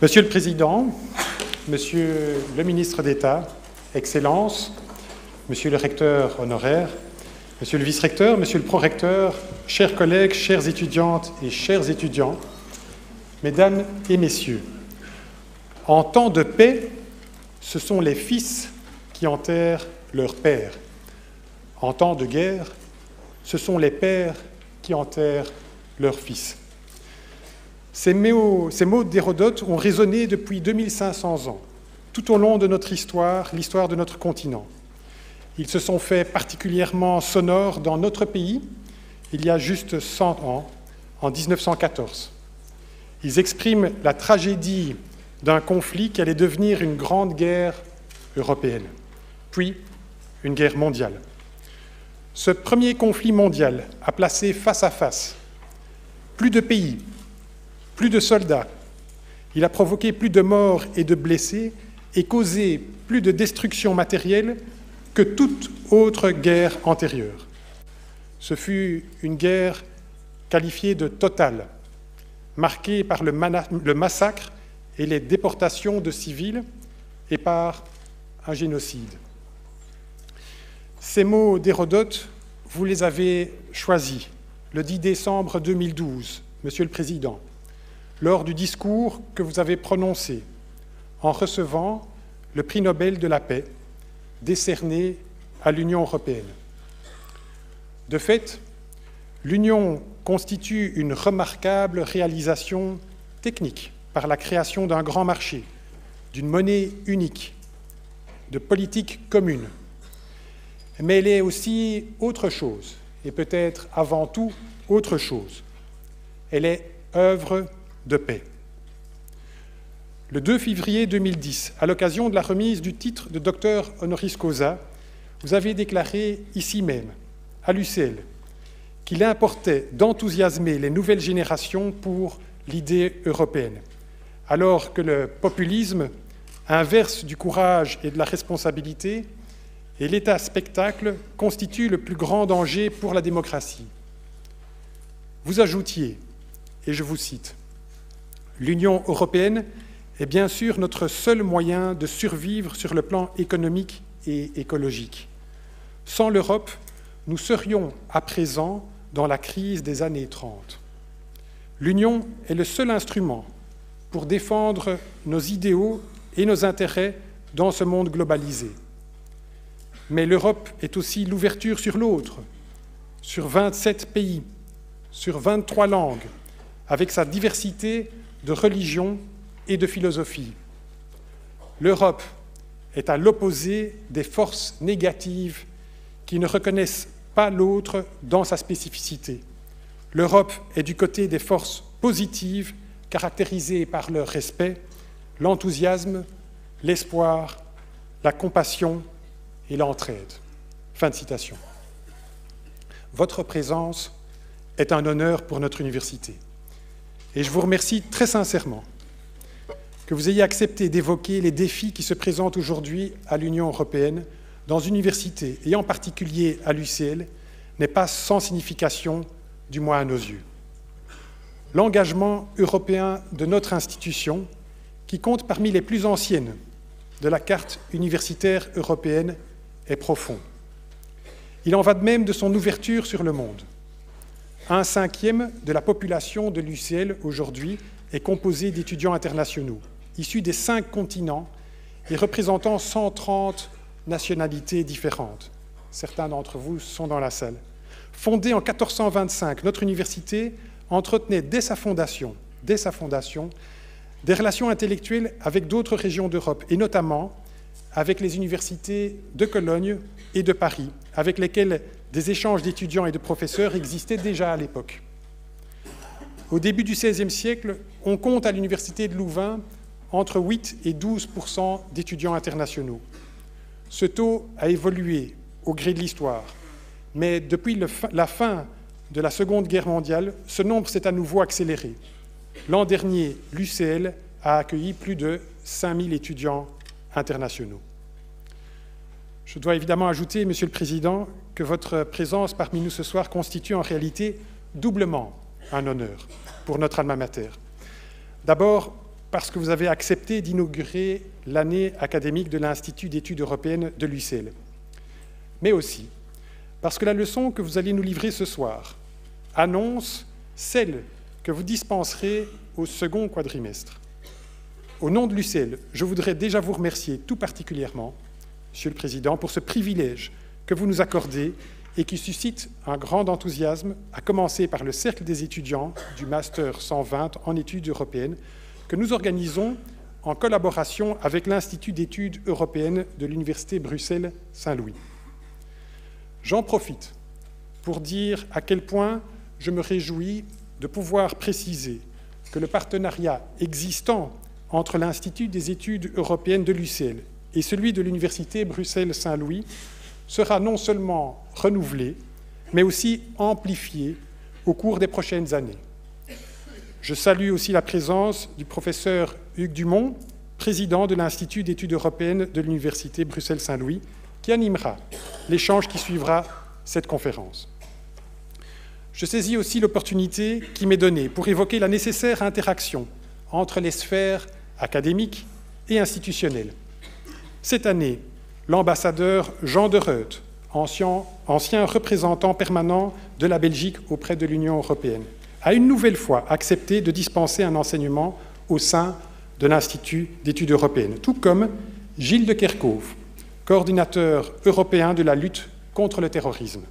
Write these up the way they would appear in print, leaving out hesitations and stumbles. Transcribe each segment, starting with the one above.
Monsieur le Président, Monsieur le Ministre d'État, Excellences, Monsieur le Recteur honoraire, Monsieur le Vice-Recteur, Monsieur le Prorecteur, chers collègues, chères étudiantes et chers étudiants, Mesdames et Messieurs, en temps de paix, ce sont les fils qui enterrent leur père. En temps de guerre, ce sont les pères qui enterrent leurs fils. Ces mots d'Hérodote ont résonné depuis 2500 ans, tout au long de notre histoire, l'histoire de notre continent. Ils se sont faits particulièrement sonores dans notre pays, il y a juste 100 ans, en 1914. Ils expriment la tragédie d'un conflit qui allait devenir une grande guerre européenne, puis une guerre mondiale. Ce premier conflit mondial a placé face à face plus de pays, plus de soldats. Il a provoqué plus de morts et de blessés et causé plus de destruction matérielle que toute autre guerre antérieure. Ce fut une guerre qualifiée de totale, marquée par le massacre et les déportations de civils et par un génocide. Ces mots d'Hérodote, vous les avez choisis le 10 décembre 2012, Monsieur le Président, lors du discours que vous avez prononcé en recevant le prix Nobel de la paix décerné à l'Union européenne. De fait, l'Union constitue une remarquable réalisation technique par la création d'un grand marché, d'une monnaie unique, de politiques communes. Mais elle est aussi autre chose, et peut-être avant tout autre chose. Elle est œuvre de paix. Le 2 février 2010, à l'occasion de la remise du titre de docteur honoris causa, vous avez déclaré ici même, à l'UCL, qu'il importait d'enthousiasmer les nouvelles générations pour l'idée européenne, alors que le populisme, inverse du courage et de la responsabilité, et l'État spectacle constituent le plus grand danger pour la démocratie. Vous ajoutiez, et je vous cite, « L'Union européenne est bien sûr notre seul moyen de survivre sur le plan économique et écologique. Sans l'Europe, nous serions à présent dans la crise des années 30. L'Union est le seul instrument pour défendre nos idéaux et nos intérêts dans ce monde globalisé. Mais l'Europe est aussi l'ouverture sur l'autre, sur 27 pays, sur 23 langues, avec sa diversité de religions et de philosophies. L'Europe est à l'opposé des forces négatives qui ne reconnaissent pas l'autre dans sa spécificité. L'Europe est du côté des forces positives caractérisées par le respect, l'enthousiasme, l'espoir, la compassion et l'entraide. » Fin de citation. Votre présence est un honneur pour notre université. Et je vous remercie très sincèrement que vous ayez accepté d'évoquer les défis qui se présentent aujourd'hui à l'Union européenne dans une université, et en particulier à l'UCL, n'est pas sans signification, du moins à nos yeux. L'engagement européen de notre institution, qui compte parmi les plus anciennes de la carte universitaire européenne, est profond. Il en va de même de son ouverture sur le monde. 1/5 de la population de l'UCL aujourd'hui est composée d'étudiants internationaux, issus des 5 continents et représentant 130 nationalités différentes. Certains d'entre vous sont dans la salle. Fondée en 1425, notre université entretenait dès sa fondation, des relations intellectuelles avec d'autres régions d'Europe, et notamment avec les universités de Cologne et de Paris, avec lesquelles des échanges d'étudiants et de professeurs existaient déjà à l'époque. Au début du XVIe siècle, on compte à l'université de Louvain entre 8 et 12% d'étudiants internationaux. Ce taux a évolué au gré de l'histoire, mais depuis la fin de la Seconde Guerre mondiale, ce nombre s'est à nouveau accéléré. L'an dernier, l'UCL a accueilli plus de 5000 étudiants internationaux. Je dois évidemment ajouter, Monsieur le Président, que votre présence parmi nous ce soir constitue en réalité doublement un honneur pour notre alma mater. D'abord, parce que vous avez accepté d'inaugurer l'année académique de l'Institut d'études européennes de l'UCL, mais aussi parce que la leçon que vous allez nous livrer ce soir annonce celle que vous dispenserez au second quadrimestre. Au nom de l'UCL, je voudrais déjà vous remercier tout particulièrement, Monsieur le Président, pour ce privilège que vous nous accordez et qui suscite un grand enthousiasme, à commencer par le Cercle des étudiants du Master 120 en études européennes, que nous organisons en collaboration avec l'Institut d'études européennes de l'Université Bruxelles-Saint-Louis. J'en profite pour dire à quel point je me réjouis de pouvoir préciser que le partenariat existant entre l'Institut des études européennes de l'UCL et celui de l'Université Bruxelles-Saint-Louis sera non seulement renouvelé, mais aussi amplifié au cours des prochaines années. Je salue aussi la présence du professeur Hugues Dumont, président de l'Institut d'études européennes de l'Université Bruxelles-Saint-Louis, qui animera l'échange qui suivra cette conférence. Je saisis aussi l'opportunité qui m'est donnée pour évoquer la nécessaire interaction entre les sphères académiques et institutionnelles. Cette année, l'ambassadeur Jean de Reut, ancien représentant permanent de la Belgique auprès de l'Union européenne, a une nouvelle fois accepté de dispenser un enseignement au sein de l'Institut d'études européennes, tout comme Gilles de Kerkhove, coordinateur européen de la lutte contre le terrorisme.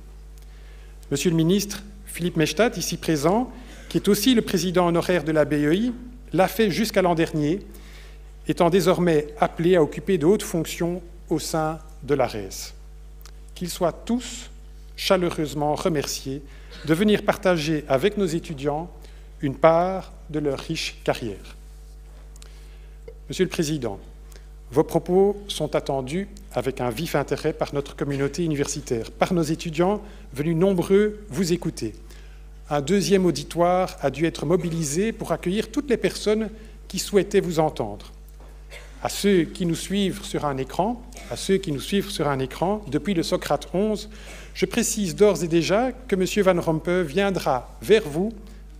Monsieur le ministre Philippe Maystadt, ici présent, qui est aussi le président honoraire de la BEI, l'a fait jusqu'à l'an dernier, étant désormais appelé à occuper de hautes fonctions au sein de l'ARES. Qu'ils soient tous chaleureusement remerciés de venir partager avec nos étudiants une part de leur riche carrière. Monsieur le Président, vos propos sont attendus avec un vif intérêt par notre communauté universitaire, par nos étudiants venus nombreux vous écouter. Un deuxième auditoire a dû être mobilisé pour accueillir toutes les personnes qui souhaitaient vous entendre. À ceux qui nous suivent sur un écran, depuis le Socrate 11, je précise d'ores et déjà que M. Van Rompuy viendra vers vous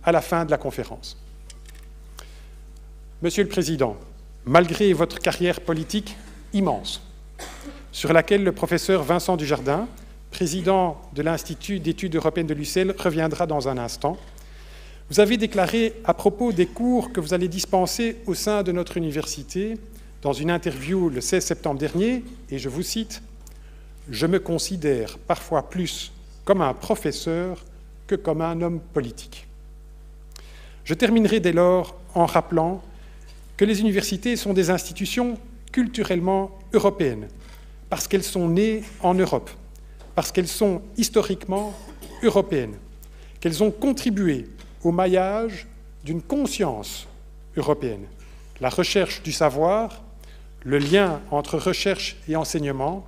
à la fin de la conférence. Monsieur le Président, malgré votre carrière politique immense, sur laquelle le professeur Vincent Dujardin, président de l'Institut d'études européennes de l'UCL, reviendra dans un instant, vous avez déclaré à propos des cours que vous allez dispenser au sein de notre université, dans une interview le 16 septembre dernier, et je vous cite, « Je me considère parfois plus comme un professeur que comme un homme politique ». Je terminerai dès lors en rappelant que les universités sont des institutions culturellement européennes, parce qu'elles sont nées en Europe, parce qu'elles sont historiquement européennes, qu'elles ont contribué au maillage d'une conscience européenne, la recherche du savoir, le lien entre recherche et enseignement,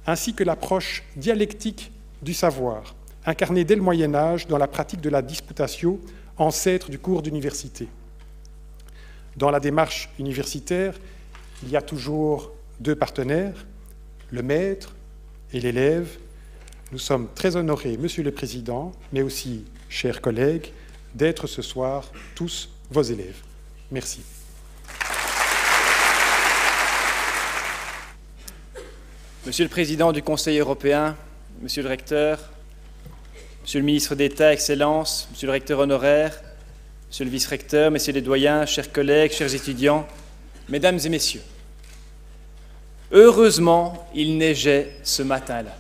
ainsi que l'approche dialectique du savoir, incarnée dès le Moyen-Âge dans la pratique de la disputatio, ancêtre du cours d'université. Dans la démarche universitaire, il y a toujours deux partenaires, le maître et l'élève. Nous sommes très honorés, Monsieur le Président, mais aussi, chers collègues, d'être ce soir tous vos élèves. Merci. Monsieur le Président du Conseil européen, Monsieur le Recteur, Monsieur le Ministre d'État, Excellences, Monsieur le Recteur honoraire, Monsieur le Vice-Recteur, Messieurs les doyens, chers collègues, chers étudiants, Mesdames et Messieurs, heureusement, il neigeait ce matin-là.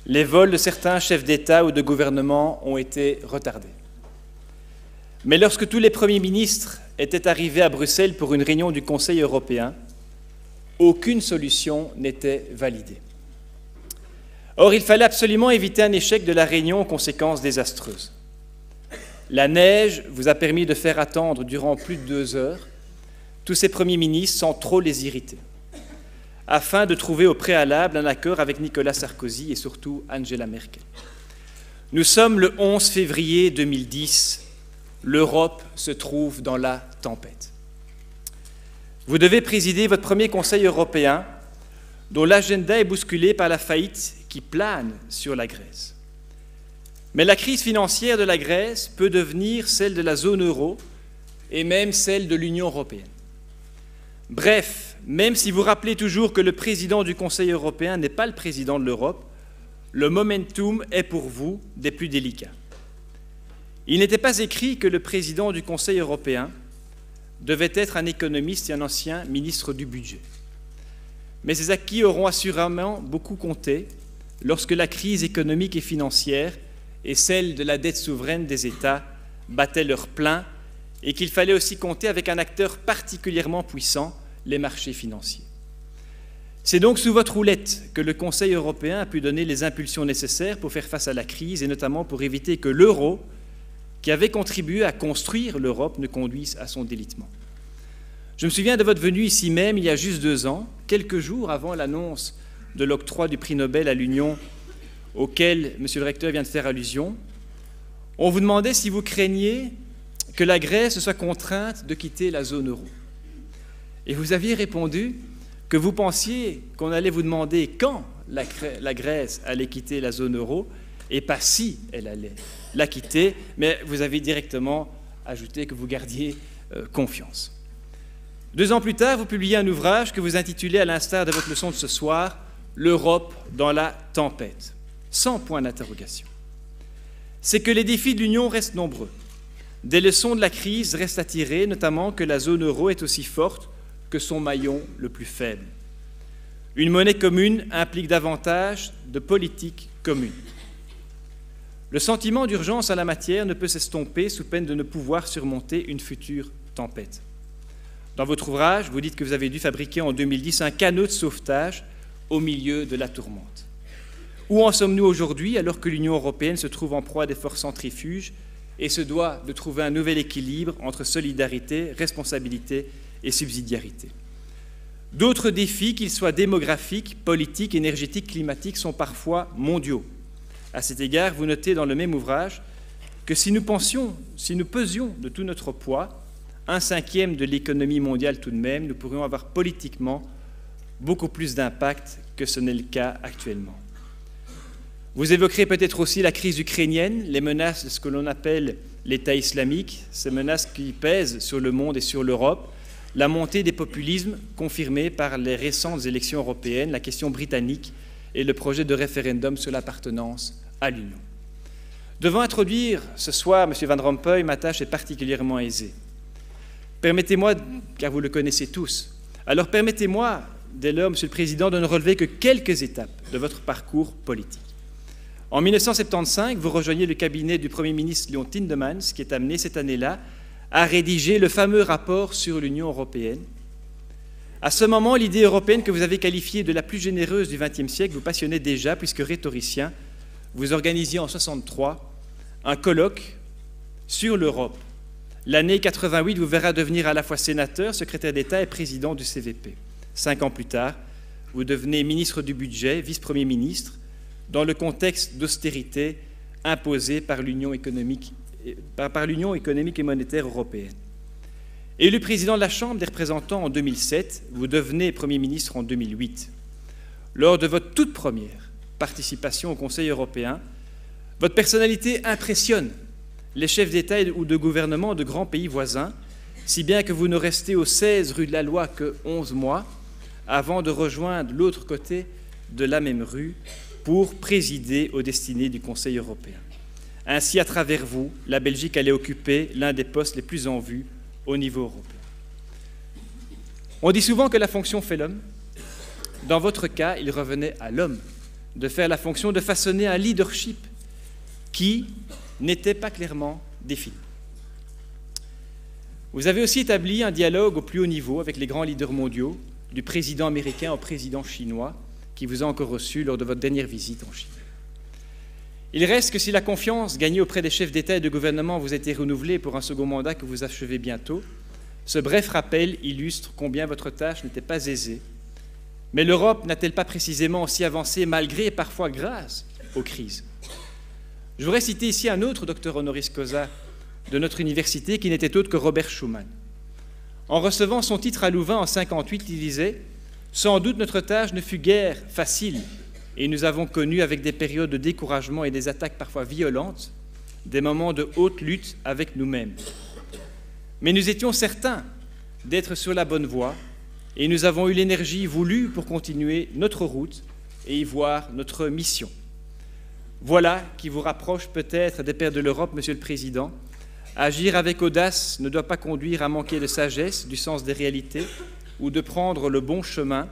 Les vols de certains chefs d'État ou de gouvernement ont été retardés. Mais lorsque tous les premiers ministres étaient arrivés à Bruxelles pour une réunion du Conseil européen, aucune solution n'était validée. Or, il fallait absolument éviter un échec de la réunion aux conséquences désastreuses. La neige vous a permis de faire attendre durant plus de 2 heures tous ces premiers ministres sans trop les irriter, afin de trouver au préalable un accord avec Nicolas Sarkozy et surtout Angela Merkel. Nous sommes le 11 février 2010, l'Europe se trouve dans la tempête. Vous devez présider votre premier Conseil européen, dont l'agenda est bousculé par la faillite qui plane sur la Grèce. Mais la crise financière de la Grèce peut devenir celle de la zone euro et même celle de l'Union européenne. Bref, même si vous rappelez toujours que le président du Conseil européen n'est pas le président de l'Europe, le momentum est pour vous des plus délicats. Il n'était pas écrit que le président du Conseil européen devait être un économiste et un ancien ministre du budget. Mais ces acquis auront assurément beaucoup compté lorsque la crise économique et financière et celle de la dette souveraine des États battaient leur plein et qu'il fallait aussi compter avec un acteur particulièrement puissant, les marchés financiers. C'est donc sous votre houlette que le Conseil européen a pu donner les impulsions nécessaires pour faire face à la crise et notamment pour éviter que l'euro, qui avait contribué à construire l'Europe, ne conduise à son délitement. Je me souviens de votre venue ici même il y a juste 2 ans, quelques jours avant l'annonce de l'octroi du prix Nobel à l'Union, auquel M. le recteur vient de faire allusion. On vous demandait si vous craigniez que la Grèce soit contrainte de quitter la zone euro. Et vous aviez répondu que vous pensiez qu'on allait vous demander quand la Grèce allait quitter la zone euro et pas si elle allait la quitter, mais vous avez directement ajouté que vous gardiez confiance. 2 ans plus tard, vous publiez un ouvrage que vous intitulez, à l'instar de votre leçon de ce soir, « L'Europe dans la tempête », sans point d'interrogation. C'est que les défis de l'Union restent nombreux. Des leçons de la crise restent à tirer, notamment que la zone euro est aussi forte que son maillon le plus faible. Une monnaie commune implique davantage de politique commune. Le sentiment d'urgence en la matière ne peut s'estomper sous peine de ne pouvoir surmonter une future tempête. Dans votre ouvrage, vous dites que vous avez dû fabriquer en 2010 un canot de sauvetage au milieu de la tourmente. Où en sommes-nous aujourd'hui alors que l'Union européenne se trouve en proie à des forces centrifuges et se doit de trouver un nouvel équilibre entre solidarité, responsabilité et subsidiarité? D'autres défis, qu'ils soient démographiques, politiques, énergétiques, climatiques, sont parfois mondiaux. À cet égard, vous notez dans le même ouvrage que si nous pesions de tout notre poids, 1/5 de l'économie mondiale tout de même, nous pourrions avoir politiquement beaucoup plus d'impact que ce n'est le cas actuellement. Vous évoquerez peut-être aussi la crise ukrainienne, les menaces de ce que l'on appelle l'État islamique, ces menaces qui pèsent sur le monde et sur l'Europe, la montée des populismes confirmée par les récentes élections européennes, la question britannique et le projet de référendum sur l'appartenance à l'Union. Devant introduire ce soir M. Van Rompuy, ma tâche est particulièrement aisée. Permettez-moi, car vous le connaissez tous, alors permettez-moi, dès lors, Monsieur le Président, de ne relever que quelques étapes de votre parcours politique. En 1975, vous rejoignez le cabinet du Premier ministre Léon Tindemans, qui est amené cette année-là à rédiger le fameux rapport sur l'Union européenne. À ce moment, l'idée européenne que vous avez qualifiée de la plus généreuse du XXe siècle vous passionnait déjà, puisque rhétoricien, vous organisiez en 1963 un colloque sur l'Europe. L'année 88 vous verra devenir à la fois sénateur, secrétaire d'État et président du CVP. 5 ans plus tard, vous devenez ministre du budget, vice-premier ministre, dans le contexte d'austérité imposé par l'Union économique et monétaire européenne. Élu président de la Chambre des représentants en 2007, vous devenez Premier ministre en 2008. Lors de votre toute première participation au Conseil européen, votre personnalité impressionne les chefs d'État ou de gouvernement de grands pays voisins, si bien que vous ne restez au 16 rue de la Loi que 11 mois, avant de rejoindre l'autre côté de la même rue pour présider aux destinées du Conseil européen. Ainsi, à travers vous, la Belgique allait occuper l'un des postes les plus en vue au niveau européen. On dit souvent que la fonction fait l'homme. Dans votre cas, il revenait à l'homme de faire la fonction de façonner un leadership qui n'était pas clairement défini. Vous avez aussi établi un dialogue au plus haut niveau avec les grands leaders mondiaux, du président américain au président chinois, qui vous a encore reçu lors de votre dernière visite en Chine. Il reste que si la confiance gagnée auprès des chefs d'État et de gouvernement vous a été renouvelée pour un second mandat que vous achevez bientôt, ce bref rappel illustre combien votre tâche n'était pas aisée. Mais l'Europe n'a-t-elle pas précisément aussi avancé malgré et parfois grâce aux crises? Je voudrais citer ici un autre docteur honoris causa de notre université qui n'était autre que Robert Schuman. En recevant son titre à Louvain en 1958, il disait « Sans doute notre tâche ne fut guère facile et nous avons connu avec des périodes de découragement et des attaques parfois violentes, des moments de haute lutte avec nous-mêmes. Mais nous étions certains d'être sur la bonne voie et nous avons eu l'énergie voulue pour continuer notre route et y voir notre mission. Voilà qui vous rapproche peut-être des pères de l'Europe, Monsieur le Président. Agir avec audace ne doit pas conduire à manquer de sagesse, du sens des réalités ou de prendre le bon chemin,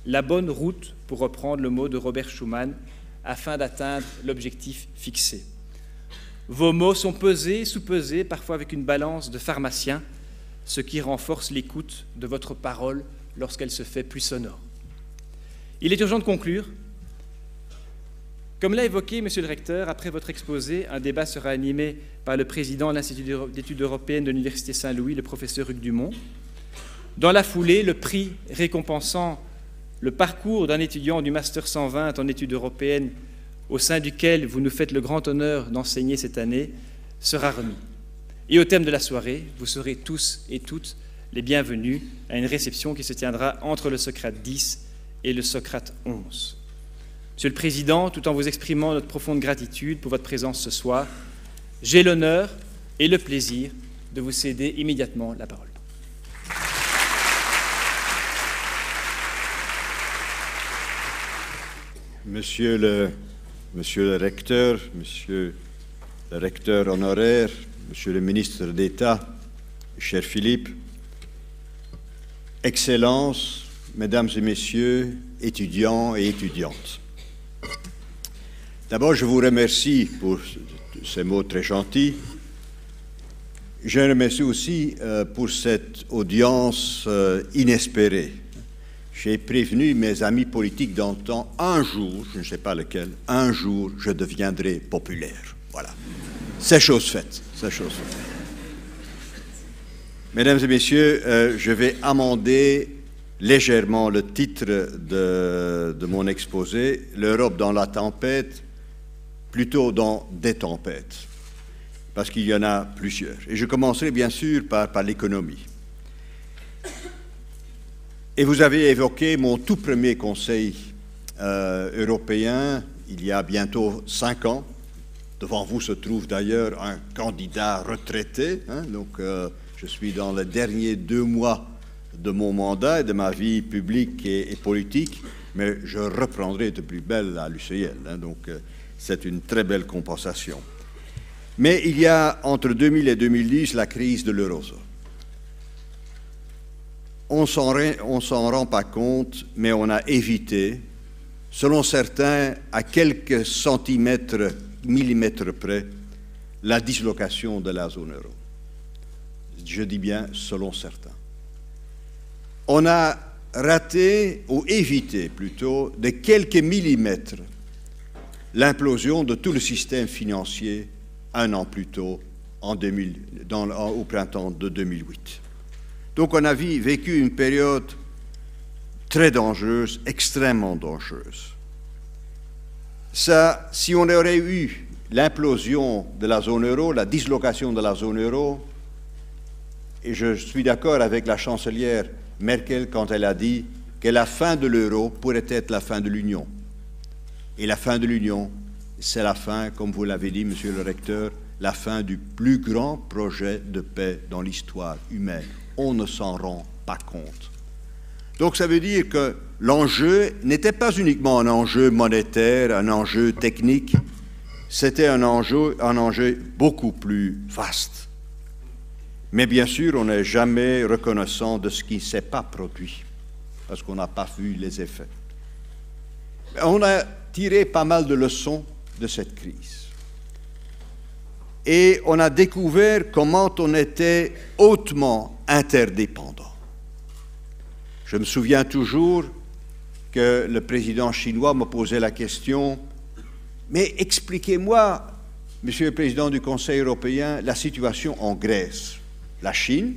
la bonne route, pour reprendre le mot de Robert Schuman, afin d'atteindre l'objectif fixé. Vos mots sont pesés, sous-pesés, parfois avec une balance de pharmacien, ce qui renforce l'écoute de votre parole lorsqu'elle se fait plus sonore. Il est urgent de conclure. Comme l'a évoqué Monsieur le Recteur, après votre exposé, un débat sera animé par le président de l'Institut d'études européennes de l'Université Saint-Louis, le professeur Hugues Dumont. Dans la foulée, le prix récompensant le parcours d'un étudiant du Master 120 en études européennes, au sein duquel vous nous faites le grand honneur d'enseigner cette année, sera remis. Et au terme de la soirée, vous serez tous et toutes les bienvenus à une réception qui se tiendra entre le Socrate 10 et le Socrate 11. Monsieur le Président, tout en vous exprimant notre profonde gratitude pour votre présence ce soir, j'ai l'honneur et le plaisir de vous céder immédiatement la parole. Monsieur le Recteur, Monsieur le Recteur honoraire, Monsieur le Ministre d'État, cher Philippe, Excellences, Mesdames et Messieurs, étudiants et étudiantes. D'abord, je vous remercie pour ces mots très gentils. Je remercie aussi pour cette audience inespérée. J'ai prévenu mes amis politiques dans le temps, un jour, je ne sais pas lequel, un jour, je deviendrai populaire. Voilà. C'est chose faite. C'est chose faite. Mesdames et Messieurs, je vais amender légèrement le titre de mon exposé, l'Europe dans la tempête, plutôt dans des tempêtes, parce qu'il y en a plusieurs. Et je commencerai bien sûr par l'économie. Et vous avez évoqué mon tout premier Conseil européen, il y a bientôt 5 ans. Devant vous se trouve d'ailleurs un candidat retraité, donc je suis dans les derniers 2 mois de mon mandat et de ma vie publique et politique, mais je reprendrai de plus belle à l'UCL, donc c'est une très belle compensation. Mais il y a entre 2000 et 2010 la crise de l'eurozone. On s'en rend pas compte, mais on a évité, selon certains, à quelques centimètres, millimètres près, la dislocation de la zone euro. Je dis bien selon certains. On a raté, ou évité plutôt, de quelques millimètres, l'implosion de tout le système financier 1 an plus tôt, au printemps de 2008. Donc on a vécu une période très dangereuse, extrêmement dangereuse. Ça, si on aurait eu l'implosion de la zone euro, la dislocation de la zone euro, et je suis d'accord avec la chancelière Merkel quand elle a dit que la fin de l'euro pourrait être la fin de l'Union. Et la fin de l'Union, c'est la fin, comme vous l'avez dit, Monsieur le Recteur, la fin du plus grand projet de paix dans l'histoire humaine. On ne s'en rend pas compte. Donc ça veut dire que l'enjeu n'était pas uniquement un enjeu monétaire, un enjeu technique, c'était un enjeu beaucoup plus vaste. Mais bien sûr, on n'est jamais reconnaissant de ce qui ne s'est pas produit, parce qu'on n'a pas vu les effets. On a tiré pas mal de leçons de cette crise. Et on a découvert comment on était hautement interdépendant. Je me souviens toujours que le président chinois me posait la question « Mais expliquez-moi, Monsieur le Président du Conseil européen, la situation en Grèce. La Chine,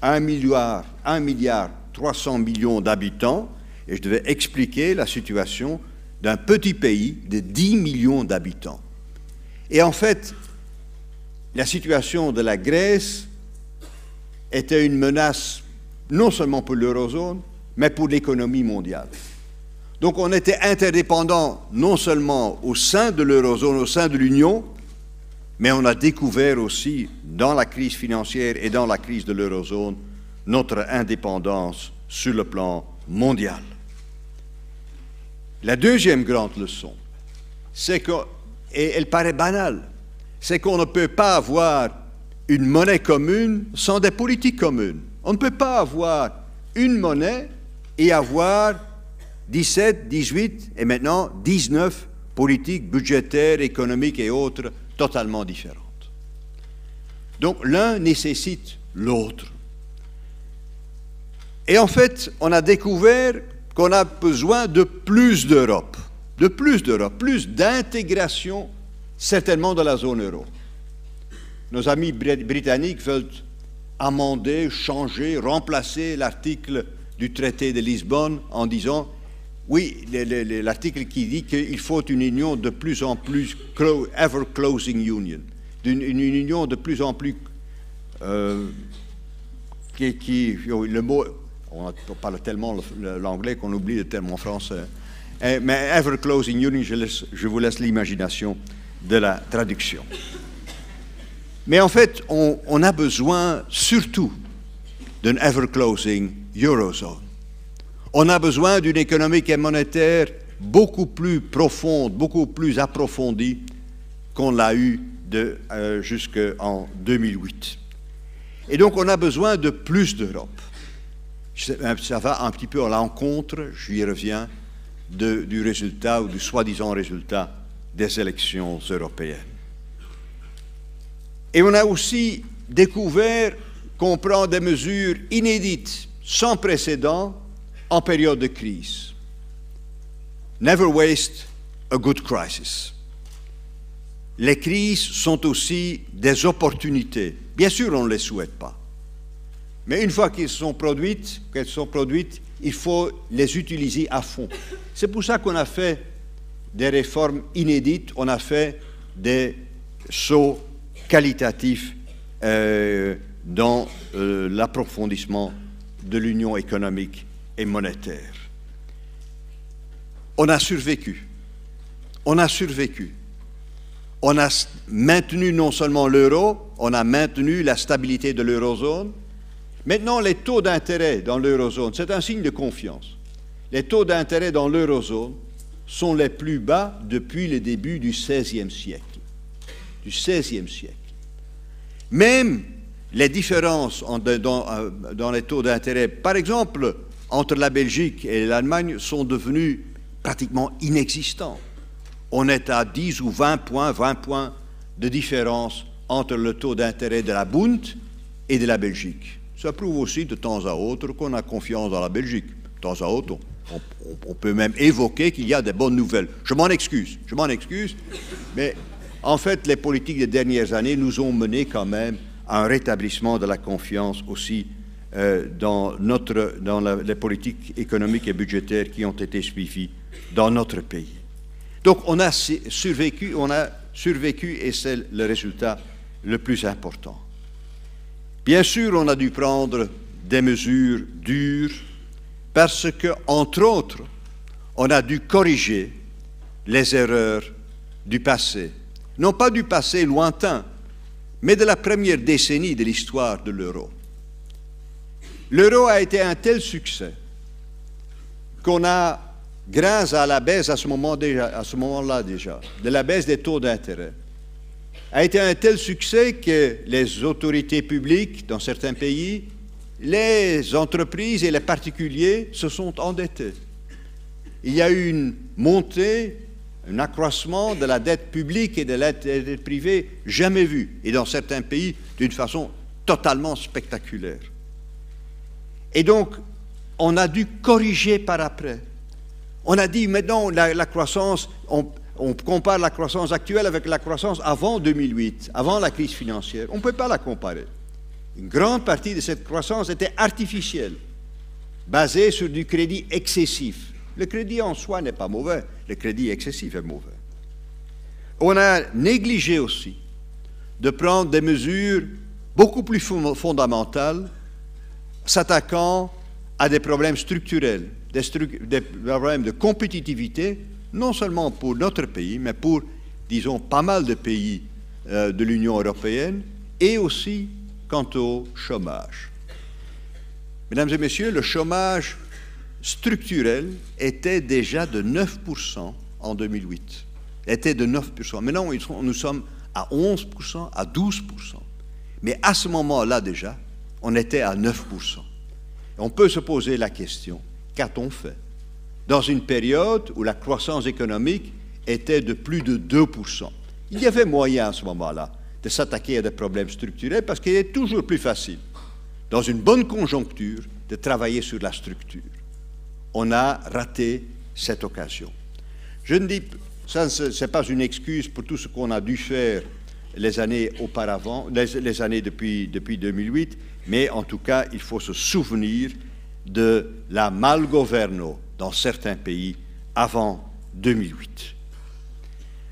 1 milliard 300 millions d'habitants, et je devais expliquer la situation d'un petit pays de 10 millions d'habitants. Et en fait, la situation de la Grèce était une menace non seulement pour l'eurozone, mais pour l'économie mondiale. Donc on était interdépendants non seulement au sein de l'eurozone, au sein de l'Union, mais on a découvert aussi, dans la crise financière et dans la crise de l'eurozone, notre indépendance sur le plan mondial. La deuxième grande leçon, c'est que, et elle paraît banale, c'est qu'on ne peut pas avoir une monnaie commune sans des politiques communes. On ne peut pas avoir une monnaie et avoir 17, 18 et maintenant 19 politiques budgétaires, économiques et autres totalement différentes. Donc l'un nécessite l'autre. Et en fait, on a découvert qu'on a besoin de plus d'Europe, plus d'intégration certainement de la zone euro. Nos amis britanniques veulent amender, changer, remplacer l'article du traité de Lisbonne en disant, oui, l'article qui dit qu'il faut une union de plus en plus, ever-closing union, une union de plus en plus, le mot, on parle tellement l'anglais qu'on oublie le terme en français, mais ever-closing union, je vous laisse l'imagination de la traduction. Mais en fait, on a besoin surtout d'une ever-closing eurozone. On a besoin d'une économique et monétaire beaucoup plus profonde, beaucoup plus approfondie qu'on l'a eu jusqu'en 2008. Et donc, on a besoin de plus d'Europe. Ça va un petit peu à l'encontre, j'y reviens, du résultat ou du soi-disant résultat des élections européennes. Et on a aussi découvert qu'on prend des mesures inédites, sans précédent, en période de crise. Never waste a good crisis. Les crises sont aussi des opportunités. Bien sûr, on ne les souhaite pas. Mais une fois qu'elles sont produites, il faut les utiliser à fond. C'est pour ça qu'on a fait des réformes inédites, on a fait des sauts qualitatifs dans l'approfondissement de l'union économique et monétaire. On a survécu. On a maintenu non seulement l'euro, on a maintenu la stabilité de l'eurozone. Maintenant, les taux d'intérêt dans l'eurozone, c'est un signe de confiance. Les taux d'intérêt dans l'eurozone sont les plus bas depuis le début du XVIe siècle. Même les différences dans les taux d'intérêt, par exemple, entre la Belgique et l'Allemagne, sont devenues pratiquement inexistantes. On est à 10 ou 20 points de différence entre le taux d'intérêt de la Bund et de la Belgique. Ça prouve aussi de temps à autre qu'on a confiance dans la Belgique. De temps à autre, on peut même évoquer qu'il y a des bonnes nouvelles. Je m'en excuse, mais en fait, les politiques des dernières années nous ont mené quand même à un rétablissement de la confiance aussi dans les politiques économiques et budgétaires qui ont été suivies dans notre pays. Donc on a survécu et c'est le résultat le plus important. Bien sûr, on a dû prendre des mesures dures parce que, entre autres, on a dû corriger les erreurs du passé. Non pas du passé lointain, mais de la première décennie de l'histoire de l'euro. L'euro a été un tel succès qu'on a, grâce à la baisse à ce moment-là déjà, de la baisse des taux d'intérêt, a été un tel succès que les autorités publiques dans certains pays, les entreprises et les particuliers se sont endettés. Il y a eu une montée, un accroissement de la dette publique et de la dette privée jamais vu, et dans certains pays d'une façon totalement spectaculaire. Et donc, on a dû corriger par après. On a dit maintenant la croissance, on compare la croissance actuelle avec la croissance avant 2008, avant la crise financière. On ne peut pas la comparer. Une grande partie de cette croissance était artificielle, basée sur du crédit excessif. Le crédit en soi n'est pas mauvais, le crédit excessif est mauvais. On a négligé aussi de prendre des mesures beaucoup plus fondamentales, s'attaquant à des problèmes structurels, des problèmes de compétitivité, non seulement pour notre pays, mais pour, disons, pas mal de pays de l'Union européenne et aussi quant au chômage. Mesdames et messieurs, le chômage structurel était déjà de 9% en 2008. Était de 9%. Maintenant, nous sommes à 11%, à 12%. Mais à ce moment-là déjà, on était à 9%. Et on peut se poser la question, qu'a-t-on fait dans une période où la croissance économique était de plus de 2%? Il y avait moyen à ce moment-là de s'attaquer à des problèmes structurels parce qu'il est toujours plus facile, dans une bonne conjoncture, de travailler sur la structure. On a raté cette occasion. Je ne dis, ça ce n'est pas une excuse pour tout ce qu'on a dû faire les années auparavant, les années depuis 2008, mais en tout cas, il faut se souvenir de la malgoverno dans certains pays avant 2008.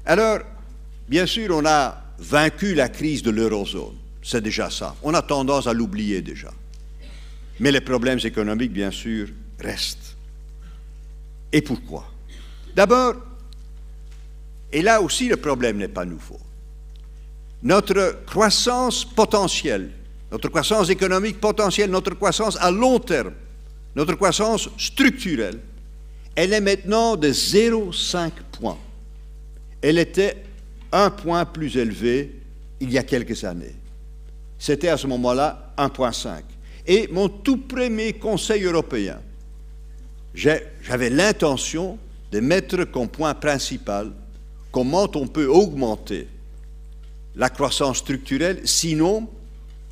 Alors, bien sûr, on a vaincu la crise de l'eurozone, c'est déjà ça. On a tendance à l'oublier déjà. Mais les problèmes économiques, bien sûr, restent. Et pourquoi? D'abord, et là aussi le problème n'est pas nouveau, notre croissance potentielle, notre croissance économique potentielle, notre croissance à long terme, notre croissance structurelle, elle est maintenant de 0,5 points. Elle était 1 point plus élevée il y a quelques années. C'était à ce moment-là 1,5. Et mon tout premier Conseil européen, j'avais l'intention de mettre comme point principal comment on peut augmenter la croissance structurelle, sinon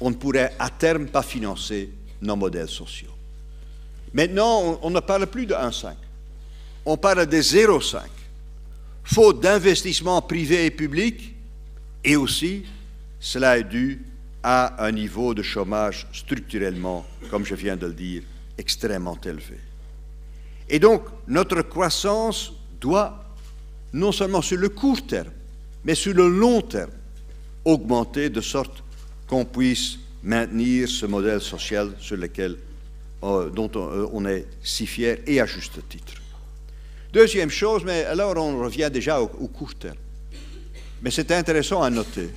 on ne pourrait à terme pas financer nos modèles sociaux. Maintenant, on ne parle plus de 1,5, on parle de 0,5, faute d'investissements privés et publics, et aussi, cela est dû à un niveau de chômage structurellement, comme je viens de le dire, extrêmement élevé. Et donc, notre croissance doit, non seulement sur le court terme, mais sur le long terme, augmenter de sorte qu'on puisse maintenir ce modèle social sur lequel, dont on est si fier et à juste titre. Deuxième chose, mais alors on revient déjà au court terme. Mais c'est intéressant à noter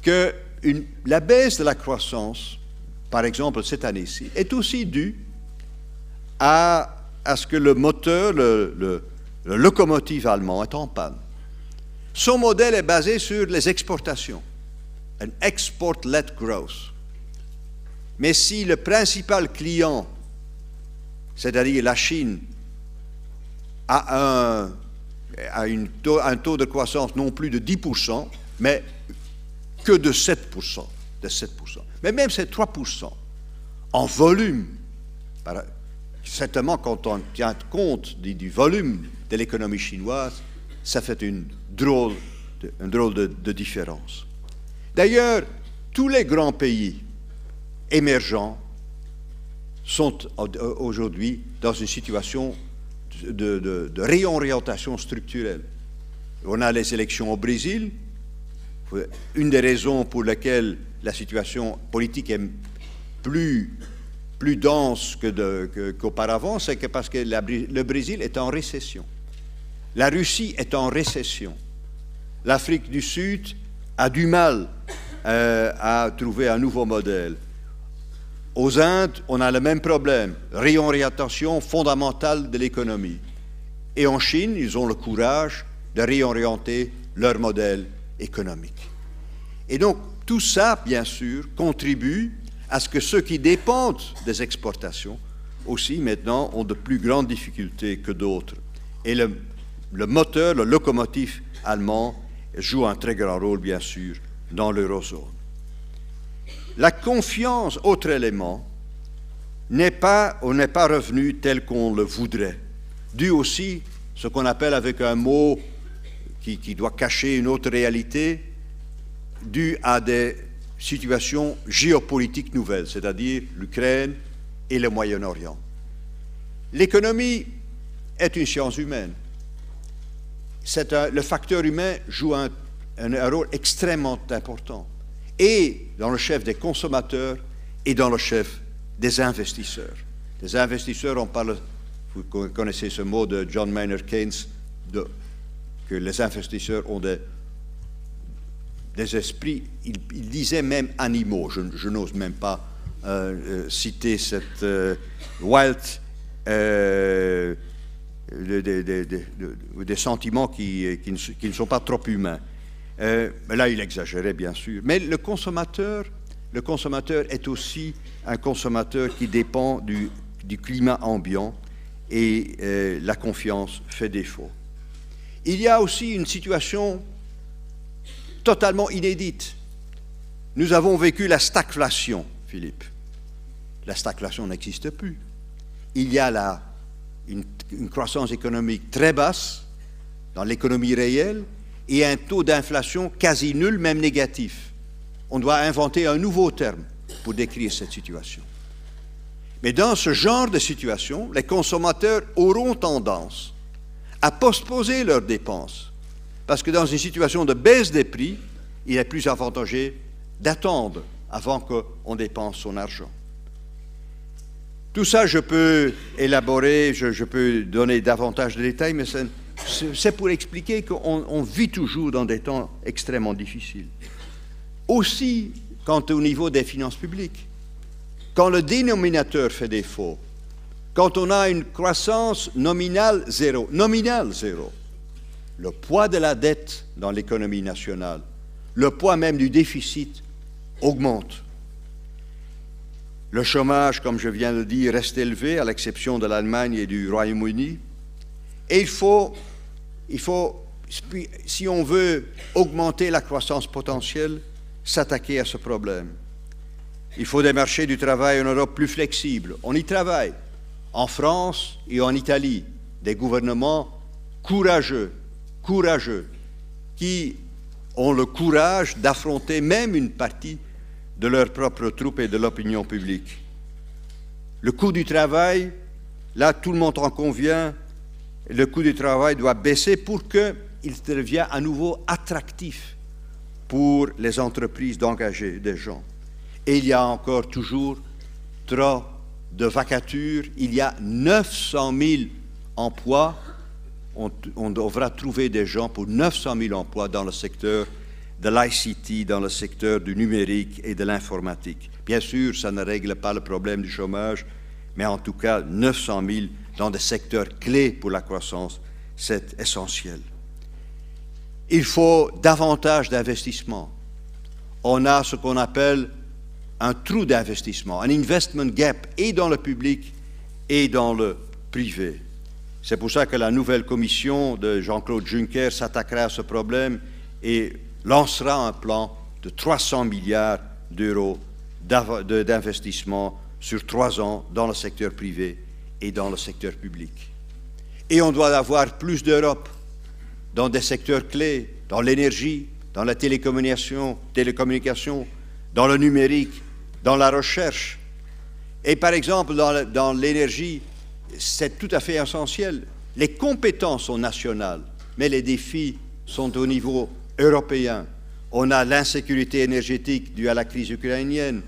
que la baisse de la croissance, par exemple cette année-ci, est aussi due à ce que le moteur, le locomotive allemand est en panne. Son modèle est basé sur les exportations, an export-led growth. Mais si le principal client, c'est-à-dire la Chine, a un taux de croissance non plus de 10%, mais que de 7%. Mais même ces 3% en volume, certainement quand on tient compte du volume de l'économie chinoise, ça fait un drôle de différence. D'ailleurs, tous les grands pays émergents sont aujourd'hui dans une situation de réorientation structurelle. On a les élections au Brésil. Une des raisons pour lesquelles la situation politique est plus dense qu'auparavant, c'est que parce que le Brésil est en récession. La Russie est en récession. L'Afrique du Sud a du mal à trouver un nouveau modèle. Aux Indes, on a le même problème, réorientation fondamentale de l'économie. Et en Chine, ils ont le courage de réorienter leur modèle économique. Et donc, tout ça, bien sûr, contribue à ce que ceux qui dépendent des exportations, aussi maintenant, ont de plus grandes difficultés que d'autres. Et le moteur, le locomotive allemand joue un très grand rôle, bien sûr, dans l'eurozone. La confiance, autre élément, n'est pas revenue tel qu'on le voudrait, dû aussi à ce qu'on appelle avec un mot qui doit cacher une autre réalité, dû à des situations géopolitiques nouvelles, c'est-à-dire l'Ukraine et le Moyen-Orient. L'économie est une science humaine. Le facteur humain joue un rôle extrêmement important, et dans le chef des consommateurs et dans le chef des investisseurs. Les investisseurs, on parle, vous connaissez ce mot de John Maynard Keynes, que les investisseurs ont des esprits, il disait même animaux, je n'ose même pas citer cette des sentiments qui ne sont pas trop humains. Mais là, il exagérait, bien sûr. Mais le consommateur est aussi un consommateur qui dépend du climat ambiant et la confiance fait défaut. Il y a aussi une situation totalement inédite. Nous avons vécu la stagflation, Philippe. La stagflation n'existe plus. Il y a une croissance économique très basse dans l'économie réelle et un taux d'inflation quasi nul, même négatif. On doit inventer un nouveau terme pour décrire cette situation. Mais dans ce genre de situation, les consommateurs auront tendance à postposer leurs dépenses. Parce que dans une situation de baisse des prix, il est plus avantageux d'attendre avant qu'on dépense son argent. Tout ça, je peux élaborer, je peux donner davantage de détails, mais c'est pour expliquer qu'on vit toujours dans des temps extrêmement difficiles. Aussi, quant au niveau des finances publiques, quand le dénominateur fait défaut, quand on a une croissance nominale zéro, le poids de la dette dans l'économie nationale, le poids même du déficit augmente. Le chômage, comme je viens de le dire, reste élevé, à l'exception de l'Allemagne et du Royaume-Uni. Et il faut, si on veut augmenter la croissance potentielle, s'attaquer à ce problème. Il faut des marchés du travail en Europe plus flexibles. On y travaille. En France et en Italie, des gouvernements courageux, qui ont le courage d'affronter même une partie de leurs propres troupes et de l'opinion publique. Le coût du travail, là tout le monde en convient, le coût du travail doit baisser pour qu'il devienne à nouveau attractif pour les entreprises d'engager des gens. Et il y a encore toujours trop de vacatures, il y a 900 000 emplois, on devra trouver des gens pour 900 000 emplois dans le secteur de l'ICT, dans le secteur du numérique et de l'informatique. Bien sûr, ça ne règle pas le problème du chômage, mais en tout cas, 900 000 dans des secteurs clés pour la croissance, c'est essentiel. Il faut davantage d'investissement. On a ce qu'on appelle un trou d'investissement, un investment gap, et dans le public et dans le privé. C'est pour ça que la nouvelle commission de Jean-Claude Juncker s'attaquera à ce problème et lancera un plan de 300 milliards d'euros d'investissement sur 3 ans dans le secteur privé et dans le secteur public. Et on doit avoir plus d'Europe dans des secteurs clés, dans l'énergie, dans la télécommunication, dans le numérique, dans la recherche. Et par exemple, dans l'énergie, c'est tout à fait essentiel. Les compétences sont nationales, mais les défis sont au niveau européen. On a l'insécurité énergétique due à la crise ukrainienne.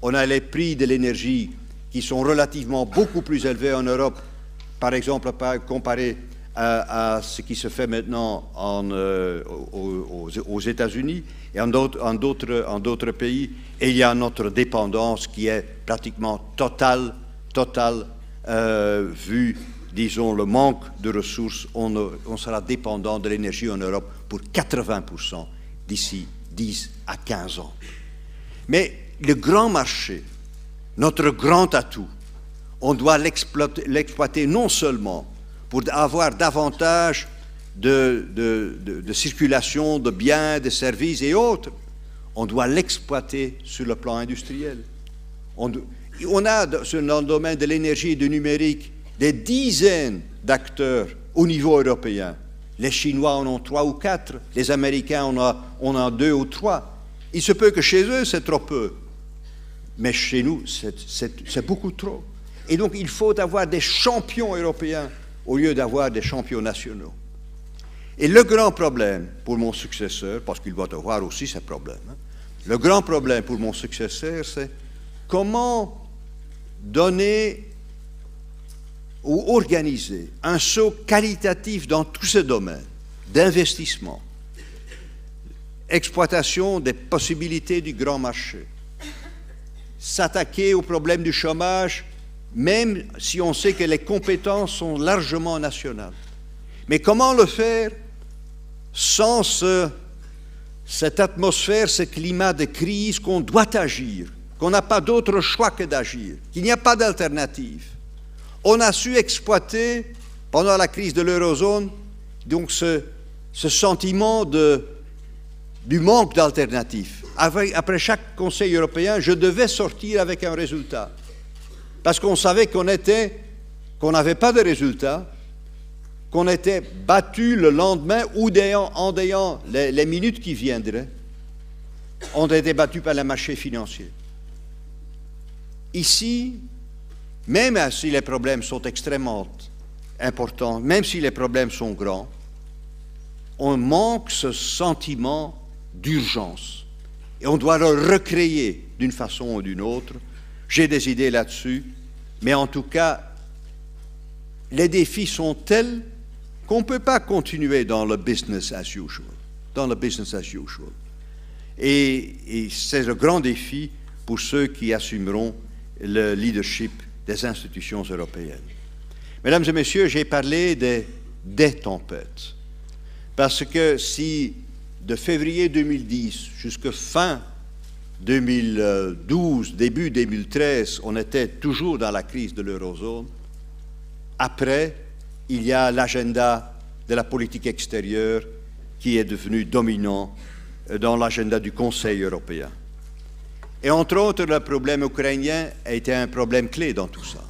On a les prix de l'énergie qui sont relativement beaucoup plus élevés en Europe, par exemple comparé à ce qui se fait maintenant aux États-Unis et en d'autres pays. Et il y a notre dépendance qui est pratiquement totale, vu, disons, le manque de ressources. On sera dépendant de l'énergie en Europe pour 80% d'ici 10 à 15 ans. Mais le grand marché, notre grand atout, on doit l'exploiter non seulement pour avoir davantage de circulation de biens, de services et autres, on doit l'exploiter sur le plan industriel. On a dans le domaine de l'énergie et du numérique des dizaines d'acteurs au niveau européen. Les Chinois en ont 3 ou 4, les Américains en ont 2 ou 3. Il se peut que chez eux, c'est trop peu. Mais chez nous, c'est beaucoup trop. Et donc, il faut avoir des champions européens au lieu d'avoir des champions nationaux. Et le grand problème pour mon successeur, parce qu'il doit avoir aussi ses problèmes, le grand problème pour mon successeur, c'est comment donner ou organiser un saut qualitatif dans tous ces domaines d'investissement, exploitation des possibilités du grand marché, s'attaquer au problème du chômage, même si on sait que les compétences sont largement nationales. Mais comment le faire sans cette atmosphère, ce climat de crise qu'on doit agir, qu'on n'a pas d'autre choix que d'agir, qu'il n'y a pas d'alternative? On a su exploiter, pendant la crise de l'eurozone, donc ce sentiment du manque d'alternative. Après chaque Conseil européen, je devais sortir avec un résultat. Parce qu'on savait qu'on n'avait pas de résultat, qu'on était battu le lendemain ou en ayant les minutes qui viendraient, on était battu par le marché financier. Ici, même si les problèmes sont extrêmement importants, même si les problèmes sont grands, on manque ce sentiment d'urgence. Et on doit le recréer d'une façon ou d'une autre. J'ai des idées là-dessus, mais en tout cas, les défis sont tels qu'on ne peut pas continuer dans le business as usual. Et c'est le grand défi pour ceux qui assumeront le leadership des institutions européennes. Mesdames et messieurs, j'ai parlé des tempêtes. Parce que si de février 2010 jusqu'à fin 2012, début 2013, on était toujours dans la crise de l'eurozone, après, il y a l'agenda de la politique extérieure qui est devenu dominant dans l'agenda du Conseil européen. Et entre autres, le problème ukrainien a été un problème clé dans tout ça.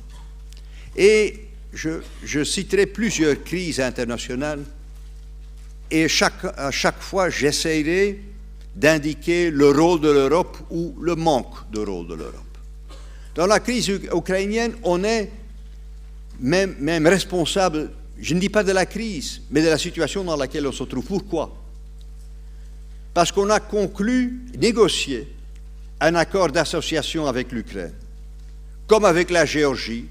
Et je citerai plusieurs crises internationales et à chaque fois, j'essaierai d'indiquer le rôle de l'Europe ou le manque de rôle de l'Europe. Dans la crise ukrainienne, on est même responsable, je ne dis pas de la crise, mais de la situation dans laquelle on se trouve. Pourquoi? Parce qu'on a négocié un accord d'association avec l'Ukraine, comme avec la Géorgie,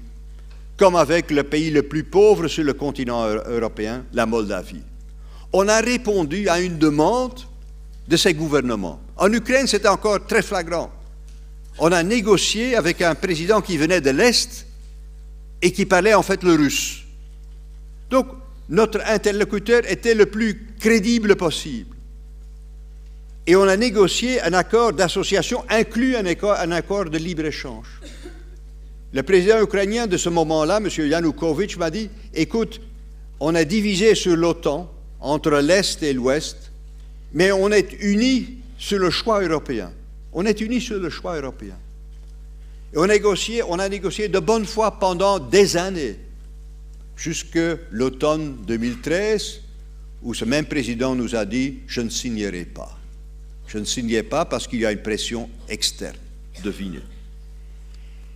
comme avec le pays le plus pauvre sur le continent européen, la Moldavie. On a répondu à une demande de ces gouvernements. En Ukraine, c'était encore très flagrant. On a négocié avec un président qui venait de l'Est et qui parlait en fait le russe. Donc, notre interlocuteur était le plus crédible possible. Et on a négocié un accord d'association, inclus un accord de libre-échange. Le président ukrainien de ce moment-là, M. Yanukovych, m'a dit, écoute, on a divisé sur l'OTAN entre l'Est et l'Ouest, mais on est unis sur le choix européen. On est unis sur le choix européen. Et on a négocié de bonne foi pendant des années, jusque l'automne 2013, où ce même président nous a dit « je ne signerai pas ». Je ne signais pas parce qu'il y a une pression externe, devinez.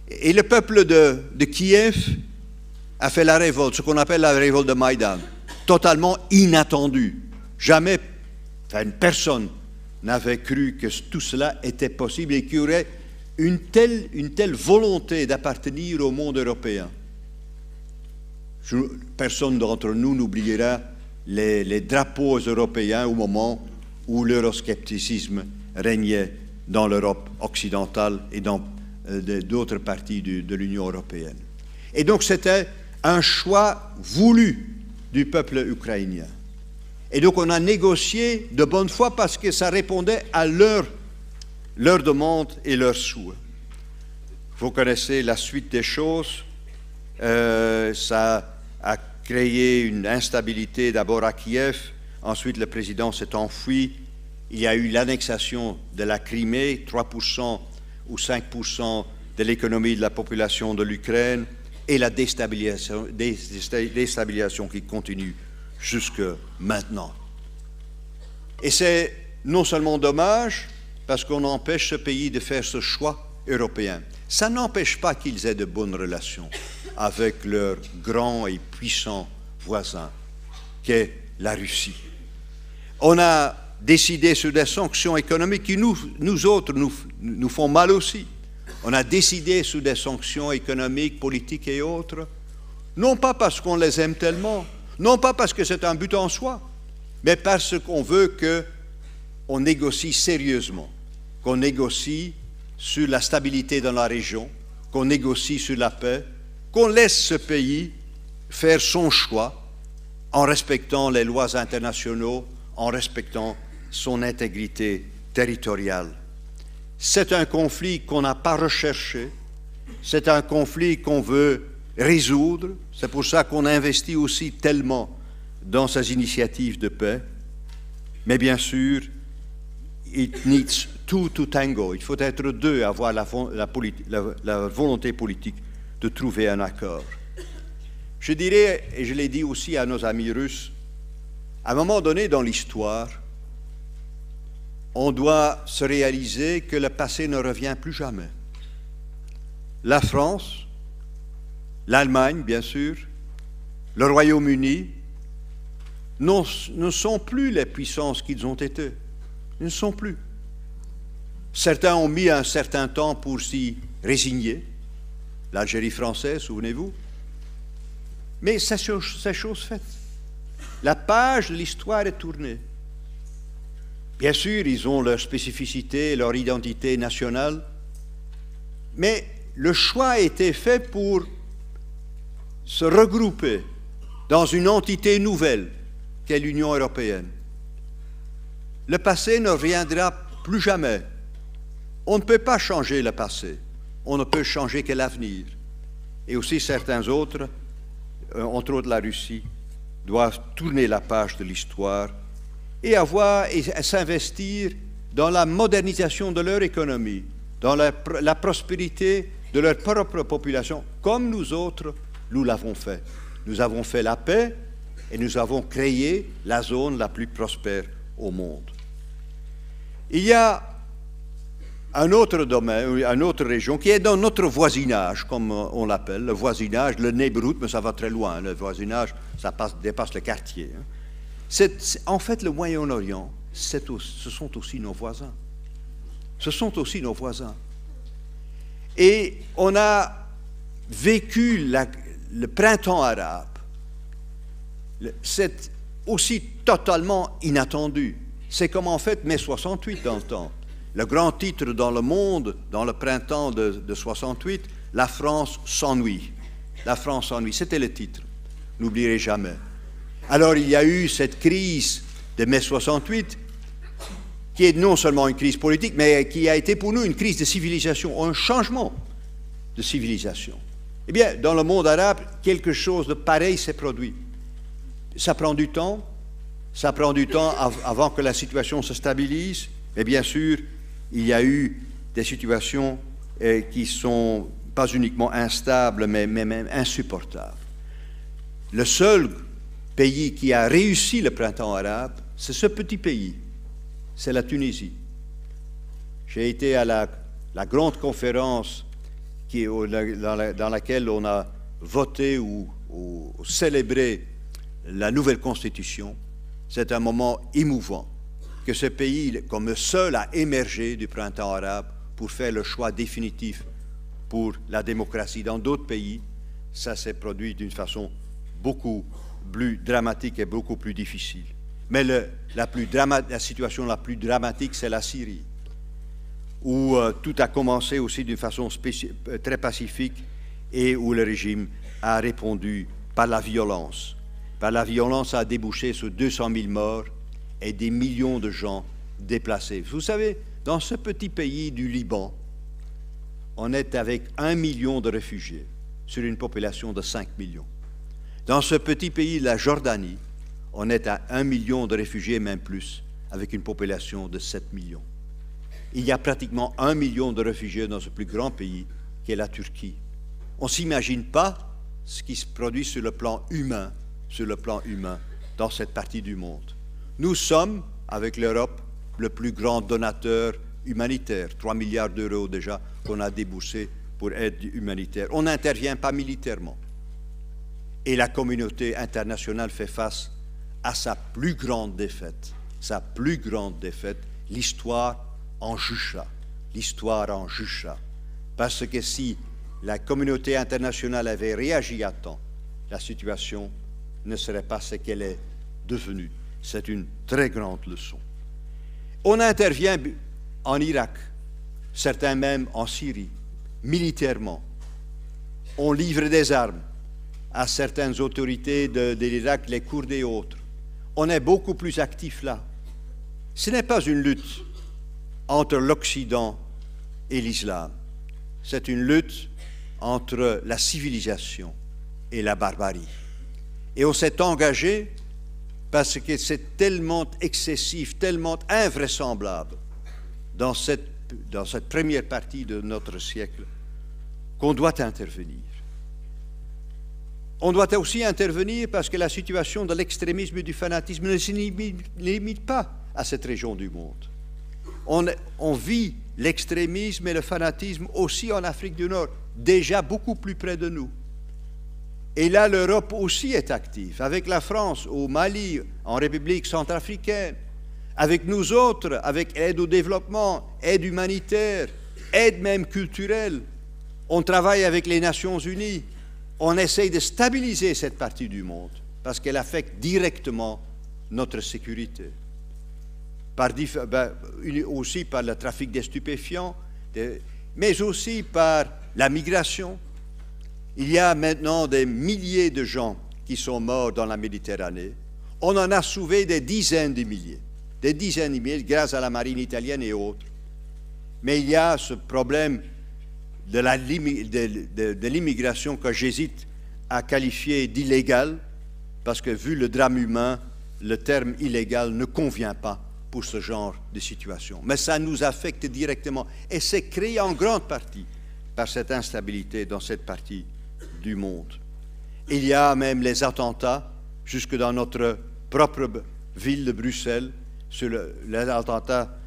Et le peuple de Kiev a fait la révolte, ce qu'on appelle la révolte de Maïdan, totalement inattendue. Jamais, personne n'avait cru que tout cela était possible et qu'il y aurait une telle volonté d'appartenir au monde européen. Personne d'entre nous n'oubliera les drapeaux européens au moment où l'euroscepticisme régnait dans l'Europe occidentale et dans d'autres parties de l'Union européenne. Et donc c'était un choix voulu du peuple ukrainien. Et donc on a négocié de bonne foi parce que ça répondait à leurs demandes et leurs souhaits. Vous connaissez la suite des choses. Ça a créé une instabilité d'abord à Kiev. Ensuite, le président s'est enfui. Il y a eu l'annexation de la Crimée, 3% ou 5% de l'économie de la population de l'Ukraine, et la déstabilisation qui continue jusque maintenant. Et c'est non seulement dommage, parce qu'on empêche ce pays de faire ce choix européen. Ça n'empêche pas qu'ils aient de bonnes relations avec leur grand et puissant voisin, qu'est la Russie. On a décidé sur des sanctions économiques qui nous autres nous font mal aussi. On a décidé sur des sanctions économiques, politiques et autres, non pas parce qu'on les aime tellement, non pas parce que c'est un but en soi, mais parce qu'on veut on négocie sérieusement, qu'on négocie sur la stabilité dans la région, qu'on négocie sur la paix, qu'on laisse ce pays faire son choix en respectant les lois internationaux, en respectant son intégrité territoriale. C'est un conflit qu'on n'a pas recherché, c'est un conflit qu'on veut résoudre, c'est pour ça qu'on investit aussi tellement dans ces initiatives de paix. Mais bien sûr, it needs two to tango. Il faut être deux à avoir la volonté politique de trouver un accord. Je dirais, et je l'ai dit aussi à nos amis russes, à un moment donné dans l'histoire, on doit se réaliser que le passé ne revient plus jamais. La France, l'Allemagne, bien sûr, le Royaume-Uni ne sont plus les puissances qu'ils ont été. Ils ne sont plus. Certains ont mis un certain temps pour s'y résigner. L'Algérie française, souvenez-vous. Mais c'est chose faite. La page de l'histoire est tournée. Bien sûr, ils ont leur spécificité, leur identité nationale, mais le choix a été fait pour se regrouper dans une entité nouvelle qu'est l'Union européenne. Le passé ne reviendra plus jamais. On ne peut pas changer le passé. On ne peut changer que l'avenir. Et aussi certains autres, entre autres la Russie, doivent tourner la page de l'histoire et s'investir dans la modernisation de leur économie, dans la prospérité de leur propre population, comme nous autres, nous l'avons fait. Nous avons fait la paix et nous avons créé la zone la plus prospère au monde. Il y a un autre domaine, une autre région qui est dans notre voisinage, comme on l'appelle, le voisinage, le neighborhood, mais ça va très loin, le voisinage, ça dépasse le quartier. En fait, le Moyen-Orient, ce sont aussi nos voisins. Ce sont aussi nos voisins. Et on a vécu le printemps arabe. C'est aussi totalement inattendu. C'est comme en fait mai 68 dans le temps. Le grand titre dans le monde, dans le printemps de 68, « La France s'ennuie ». La France s'ennuie, c'était le titre. N'oublierai jamais. Alors il y a eu cette crise de mai 68, qui est non seulement une crise politique, mais qui a été pour nous une crise de civilisation, un changement de civilisation. Eh bien, dans le monde arabe, quelque chose de pareil s'est produit. Ça prend du temps avant que la situation se stabilise, mais bien sûr, il y a eu des situations qui sont pas uniquement instables, mais même insupportables. Le seul pays qui a réussi le printemps arabe, c'est ce petit pays, c'est la Tunisie. J'ai été à la grande conférence dans laquelle on a voté ou célébré la nouvelle constitution. C'est un moment émouvant que ce pays, comme seul, a émergé du printemps arabe pour faire le choix définitif pour la démocratie. Dans d'autres pays, ça s'est produit d'une façon beaucoup plus dramatique et beaucoup plus difficile. Mais la situation la plus dramatique, c'est la Syrie, où tout a commencé aussi d'une façon très pacifique et où le régime a répondu par la violence. Par la violence a débouché sur 200 000 morts et des millions de gens déplacés. Vous savez, dans ce petit pays du Liban, on est avec 1 million de réfugiés sur une population de 5 millions. Dans ce petit pays de la Jordanie, on est à 1 million de réfugiés, même plus, avec une population de 7 millions. Il y a pratiquement 1 million de réfugiés dans ce plus grand pays, qui est la Turquie. On ne s'imagine pas ce qui se produit sur le plan humain, dans cette partie du monde. Nous sommes, avec l'Europe, le plus grand donateur humanitaire, 3 milliards d'euros déjà qu'on a déboursés pour aide humanitaire. On n'intervient pas militairement. Et la communauté internationale fait face à sa plus grande défaite. L'histoire en jugera. Parce que si la communauté internationale avait réagi à temps, la situation ne serait pas ce qu'elle est devenue. C'est une très grande leçon. On intervient en Irak, certains même en Syrie, militairement. On livre des armes à certaines autorités de l'Irak, les Kurdes et autres. On est beaucoup plus actif là. Ce n'est pas une lutte entre l'Occident et l'islam. C'est une lutte entre la civilisation et la barbarie. Et on s'est engagé parce que c'est tellement excessif, tellement invraisemblable dans cette première partie de notre siècle qu'on doit intervenir. On doit aussi intervenir parce que la situation de l'extrémisme et du fanatisme ne se limite pas à cette région du monde. On vit l'extrémisme et le fanatisme aussi en Afrique du Nord, déjà beaucoup plus près de nous. Et là, l'Europe aussi est active, avec la France, au Mali, en République centrafricaine, avec nous autres, avec aide au développement, aide humanitaire, aide même culturelle. On travaille avec les Nations Unies. On essaye de stabiliser cette partie du monde parce qu'elle affecte directement notre sécurité. Aussi par le trafic des stupéfiants, mais aussi par la migration. Il y a maintenant des milliers de gens qui sont morts dans la Méditerranée. On en a sauvé des dizaines de milliers grâce à la marine italienne et autres. Mais il y a ce problème de l'immigration que j'hésite à qualifier d'illégal, parce que vu le drame humain, le terme illégal ne convient pas pour ce genre de situation. Mais ça nous affecte directement et c'est créé en grande partie par cette instabilité dans cette partie du monde. Il y a même les attentats, jusque dans notre propre ville de Bruxelles, sur les attentats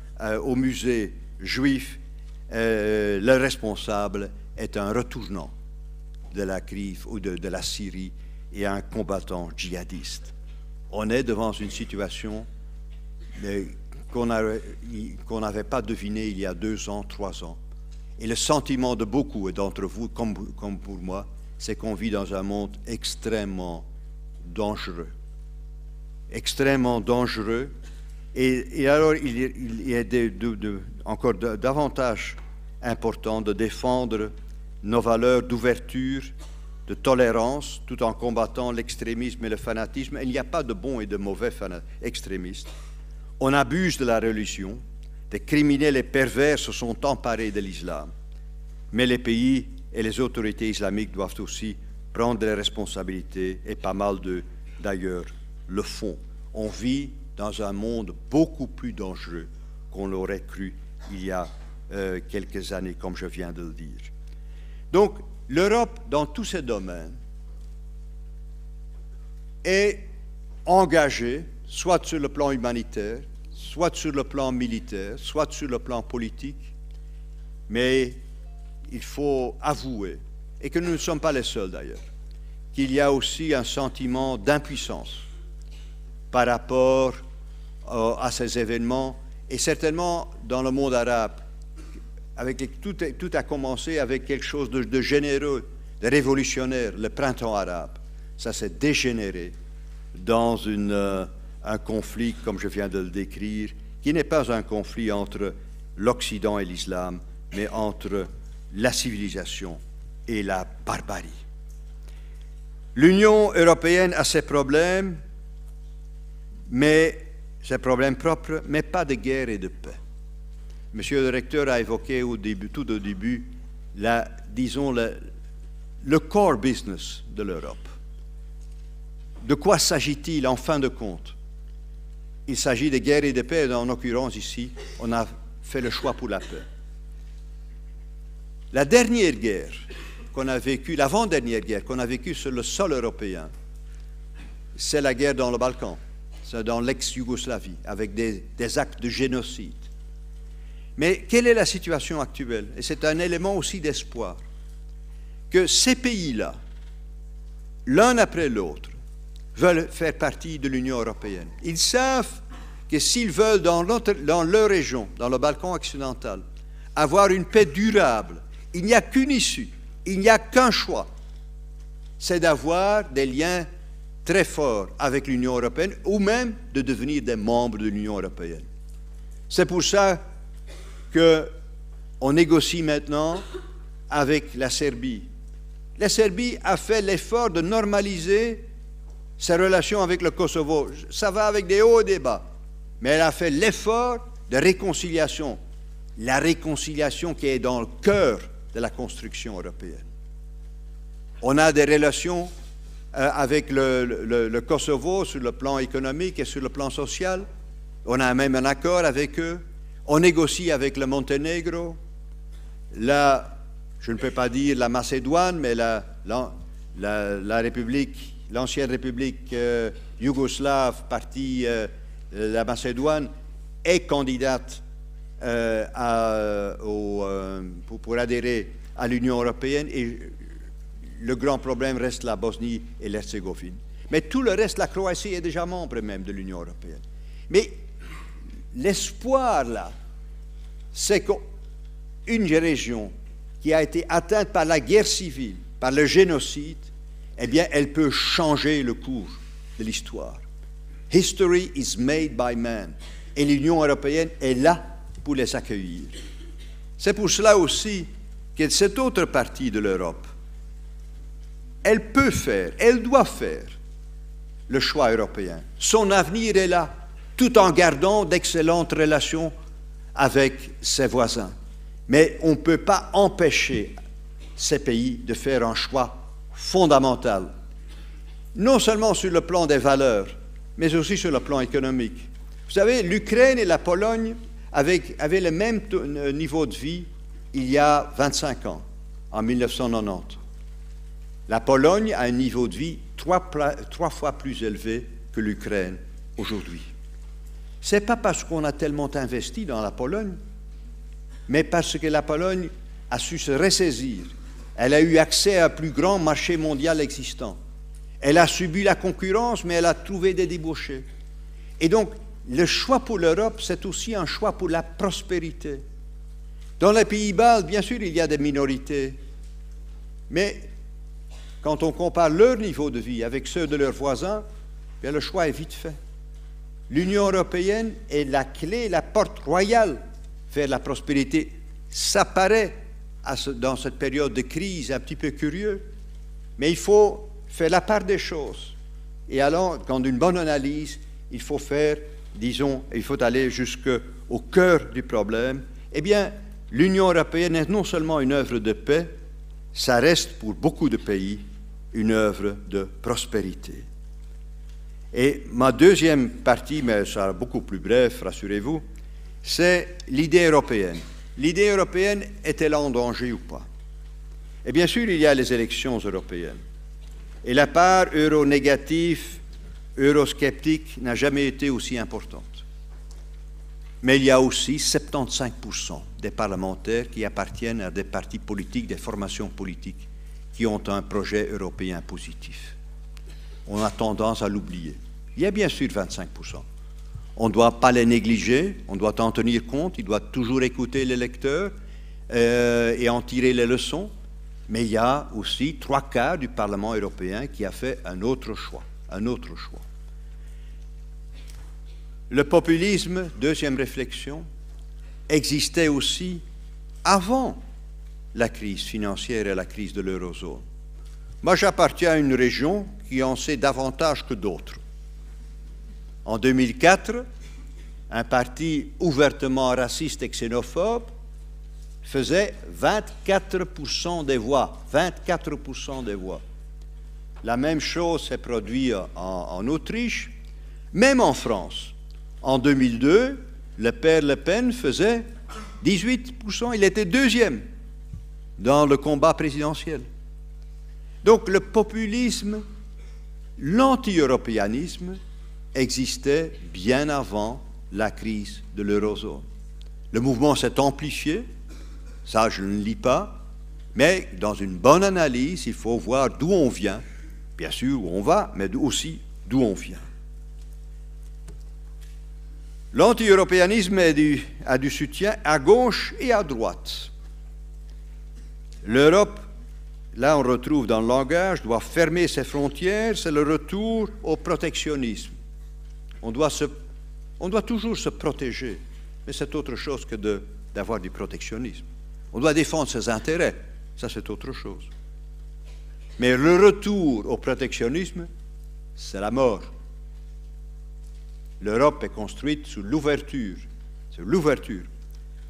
au musée juif. Le responsable est un retournant de la crise ou de la Syrie et un combattant djihadiste. On est devant une situation qu'on n'avait pas devinée il y a 2 ans, 3 ans. Et le sentiment de beaucoup d'entre vous, comme pour moi, c'est qu'on vit dans un monde extrêmement dangereux. Extrêmement dangereux. Et alors, il est encore davantage important de défendre nos valeurs d'ouverture, de tolérance, tout en combattant l'extrémisme et le fanatisme. Il n'y a pas de bons et de mauvais extrémistes. On abuse de la religion. Des criminels et pervers se sont emparés de l'islam. Mais les pays et les autorités islamiques doivent aussi prendre les responsabilités, et pas mal d'ailleurs le font. On vit dans un monde beaucoup plus dangereux qu'on l'aurait cru il y a quelques années, comme je viens de le dire. Donc, l'Europe, dans tous ces domaines, est engagée, soit sur le plan humanitaire, soit sur le plan militaire, soit sur le plan politique, mais il faut avouer, et que nous ne sommes pas les seuls d'ailleurs, qu'il y a aussi un sentiment d'impuissance par rapport à ces événements, et certainement dans le monde arabe, tout a commencé avec quelque chose de généreux, de révolutionnaire, le printemps arabe. Ça s'est dégénéré dans un conflit, comme je viens de le décrire, qui n'est pas un conflit entre l'Occident et l'islam, mais entre la civilisation et la barbarie. L'Union européenne a ses problèmes, mais ses problèmes propres, mais pas de guerre et de paix. Monsieur le recteur a évoqué tout au début, disons, le core business de l'Europe. De quoi s'agit-il en fin de compte? Il s'agit de guerre et de paix, et en l'occurrence ici, on a fait le choix pour la paix. La dernière guerre qu'on a vécue, l'avant-dernière guerre qu'on a vécue sur le sol européen, c'est la guerre dans le Balkan, c'est dans l'ex-Yougoslavie, avec des actes de génocide. Mais quelle est la situation actuelle? Et c'est un élément aussi d'espoir, que ces pays-là, l'un après l'autre, veulent faire partie de l'Union européenne. Ils savent que s'ils veulent, dans leur région, dans le Balkan occidental, avoir une paix durable, il n'y a qu'une issue, il n'y a qu'un choix, c'est d'avoir des liens très forts avec l'Union européenne ou même de devenir des membres de l'Union européenne. C'est pour ça qu'on négocie maintenant avec la Serbie. La Serbie a fait l'effort de normaliser ses relations avec le Kosovo. Ça va avec des hauts et des bas. Mais elle a fait l'effort de réconciliation. La réconciliation qui est dans le cœur de la construction européenne. On a des relations avec le Kosovo sur le plan économique et sur le plan social. On a même un accord avec eux. On négocie avec le Monténégro. Là, je ne peux pas dire la Macédoine, mais la République, l'ancienne République yougoslave, partie la Macédoine, est candidate pour adhérer à l'Union européenne et le grand problème reste la Bosnie et l'Herzégovine. Mais tout le reste, la Croatie est déjà membre même de l'Union européenne. Mais l'espoir là, c'est qu'une région qui a été atteinte par la guerre civile, par le génocide, eh bien, elle peut changer le cours de l'histoire. History is made by man. Et l'Union européenne est là pour les accueillir. C'est pour cela aussi que cette autre partie de l'Europe, elle peut faire, elle doit faire le choix européen. Son avenir est là, tout en gardant d'excellentes relations avec ses voisins. Mais on ne peut pas empêcher ces pays de faire un choix fondamental, non seulement sur le plan des valeurs, mais aussi sur le plan économique. Vous savez, l'Ukraine et la Pologne avaient le même niveau de vie il y a 25 ans, en 1990. La Pologne a un niveau de vie trois fois plus élevé que l'Ukraine aujourd'hui. Ce n'est pas parce qu'on a tellement investi dans la Pologne, mais parce que la Pologne a su se ressaisir. Elle a eu accès à un plus grand marché mondial existant. Elle a subi la concurrence, mais elle a trouvé des débouchés. Et donc, le choix pour l'Europe, c'est aussi un choix pour la prospérité. Dans les pays baltes, bien sûr, il y a des minorités, mais quand on compare leur niveau de vie avec ceux de leurs voisins, bien, le choix est vite fait. L'Union européenne est la clé, la porte royale vers la prospérité. Ça paraît, dans cette période de crise, un petit peu curieux, mais il faut faire la part des choses. Et alors, quand une bonne analyse, il faut faire, disons, il faut aller jusqu'au cœur du problème. Eh bien, l'Union européenne est non seulement une œuvre de paix, ça reste pour beaucoup de pays une œuvre de prospérité. Et ma deuxième partie, mais ça sera beaucoup plus bref, rassurez-vous, c'est l'idée européenne. L'idée européenne est-elle en danger ou pas? Et bien sûr, il y a les élections européennes. Et la part euro-négative, eurosceptique n'a jamais été aussi importante. Mais il y a aussi 75% des parlementaires qui appartiennent à des partis politiques, des formations politiques, qui ont un projet européen positif. On a tendance à l'oublier. Il y a bien sûr 25%. On ne doit pas les négliger, on doit en tenir compte, il doit toujours écouter l'électeur et en tirer les leçons. Mais il y a aussi 3/4 du Parlement européen qui a fait un autre choix. Le populisme, deuxième réflexion, existait aussi avant la crise financière et la crise de l'eurozone. Moi, j'appartiens à une région qui en sait davantage que d'autres. En 2004, un parti ouvertement raciste et xénophobe faisait 24% des voix. 24% des voix. La même chose s'est produite en Autriche, même en France. En 2002, le père Le Pen faisait 18%, il était deuxième dans le combat présidentiel. Donc le populisme, l'anti-européanisme existait bien avant la crise de l'eurozone. Le mouvement s'est amplifié, ça je ne lis pas, mais dans une bonne analyse, il faut voir d'où on vient, bien sûr où on va, mais aussi d'où on vient. L'anti-européanisme a du soutien à gauche et à droite. L'Europe, là on retrouve dans le langage, doit fermer ses frontières, c'est le retour au protectionnisme. On doit toujours se protéger. mais c'est autre chose que d'avoir du protectionnisme. On doit défendre ses intérêts, ça c'est autre chose. Mais le retour au protectionnisme, c'est la mort. L'Europe est construite sur l'ouverture,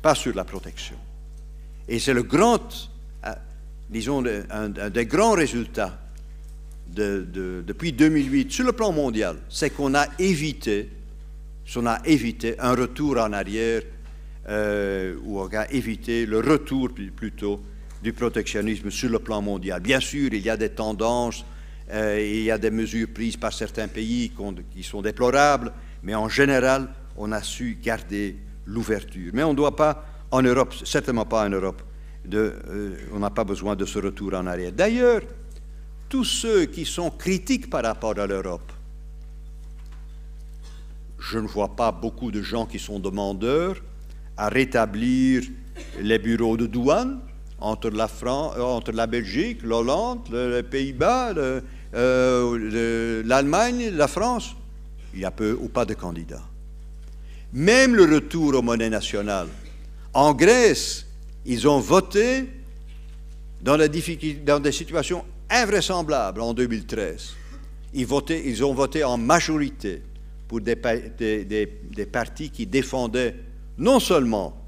pas sur la protection. Et c'est le grand, disons, un des grands résultats depuis 2008 sur le plan mondial, c'est qu'on a évité un retour en arrière, ou on a évité le retour plutôt du protectionnisme sur le plan mondial. Bien sûr, il y a des tendances, il y a des mesures prises par certains pays qui sont déplorables, mais en général, on a su garder l'ouverture. Mais on ne doit pas, en Europe, certainement pas en Europe, on n'a pas besoin de ce retour en arrière. D'ailleurs, tous ceux qui sont critiques par rapport à l'Europe, je ne vois pas beaucoup de gens qui sont demandeurs à rétablir les bureaux de douane entre la Belgique, l'Hollande, les Pays-Bas, l'Allemagne, la France. Il y a peu ou pas de candidats. Même le retour aux monnaies nationales. En Grèce, ils ont voté dans des situations invraisemblables en 2013. Ils ont voté en majorité pour des partis qui défendaient non seulement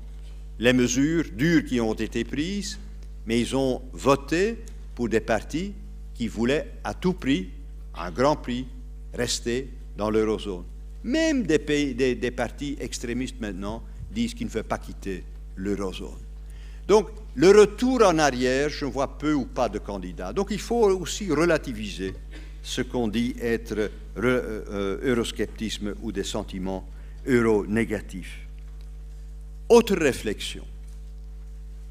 les mesures dures qui ont été prises, mais ils ont voté pour des partis qui voulaient à tout prix, à un grand prix, rester dans l'eurozone. Même des partis extrémistes maintenant disent qu'ils ne veulent pas quitter l'eurozone. Donc, le retour en arrière, je vois peu ou pas de candidats. Donc, il faut aussi relativiser ce qu'on dit être eurosceptisme ou des sentiments euro-négatifs. Autre réflexion.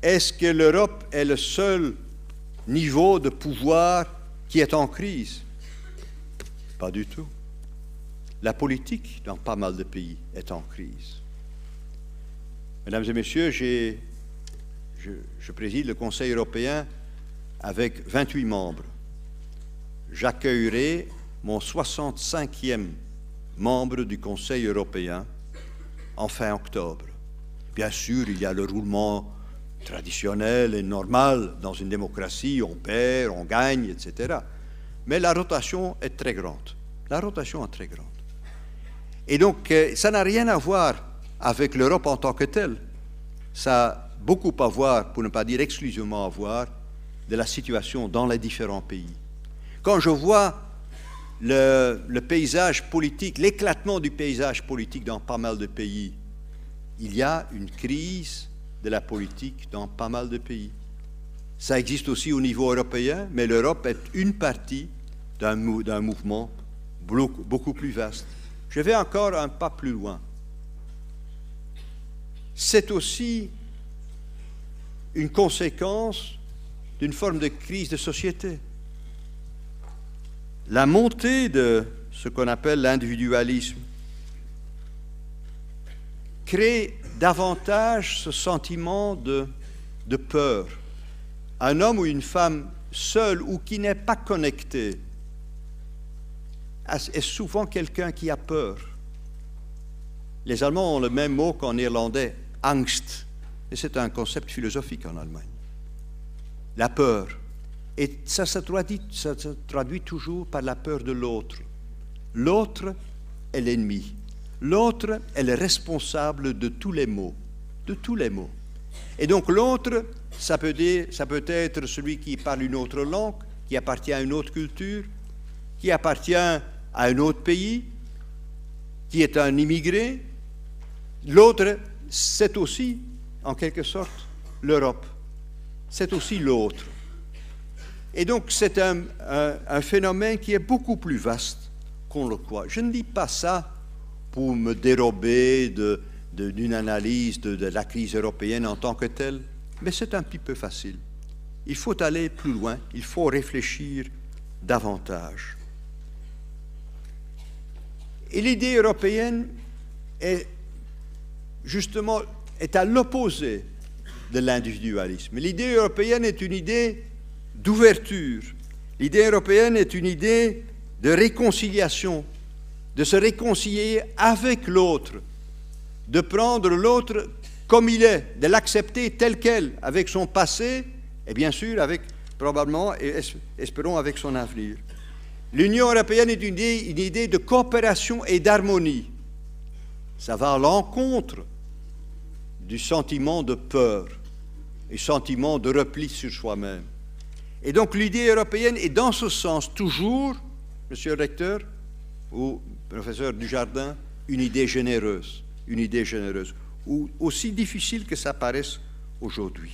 Est-ce que l'Europe est le seul niveau de pouvoir qui est en crise? Pas du tout. La politique, dans pas mal de pays, est en crise. Mesdames et messieurs, je préside le Conseil européen avec 28 membres. J'accueillerai mon 65e membre du Conseil européen en fin octobre. Bien sûr, il y a le roulement traditionnel et normal dans une démocratie, on perd, on gagne, etc. Mais la rotation est très grande. La rotation est très grande. Et donc, ça n'a rien à voir avec l'Europe en tant que telle. Ça a beaucoup à voir, pour ne pas dire exclusivement à voir, de la situation dans les différents pays. Quand je vois le paysage politique, l'éclatement du paysage politique dans pas mal de pays, il y a une crise de la politique dans pas mal de pays. Ça existe aussi au niveau européen, mais l'Europe est une partie d'un mouvement beaucoup plus vaste. Je vais encore un pas plus loin. C'est aussi une conséquence d'une forme de crise de société. La montée de ce qu'on appelle l'individualisme crée davantage ce sentiment de peur. Un homme ou une femme seul ou qui n'est pas connecté est souvent quelqu'un qui a peur. Les Allemands ont le même mot qu'en irlandais, Angst. Et c'est un concept philosophique en Allemagne. La peur. Et ça se traduit toujours par la peur de l'autre. L'autre est l'ennemi. L'autre est le responsable de tous les maux. De tous les maux. Et donc l'autre, ça peut être celui qui parle une autre langue, qui appartient à une autre culture, qui appartient à un autre pays, qui est un immigré. L'autre, c'est aussi, en quelque sorte, l'Europe. C'est aussi l'autre. Et donc, c'est un phénomène qui est beaucoup plus vaste qu'on le croit. Je ne dis pas ça pour me dérober d'une analyse de la crise européenne en tant que telle, mais c'est un petit peu facile. Il faut aller plus loin, il faut réfléchir davantage. Et l'idée européenne est à l'opposé de l'individualisme. L'idée européenne est une idée d'ouverture. L'idée européenne est une idée de réconciliation, de se réconcilier avec l'autre, de prendre l'autre comme il est, de l'accepter tel quel, avec son passé, et bien sûr, avec, probablement, et espérons, avec son avenir. L'Union européenne est une idée de coopération et d'harmonie. Ça va à l'encontre du sentiment de peur et sentiment de repli sur soi-même. Et donc l'idée européenne est dans ce sens toujours, monsieur le recteur ou professeur Dujardin, une idée généreuse, ou aussi difficile que ça paraisse aujourd'hui.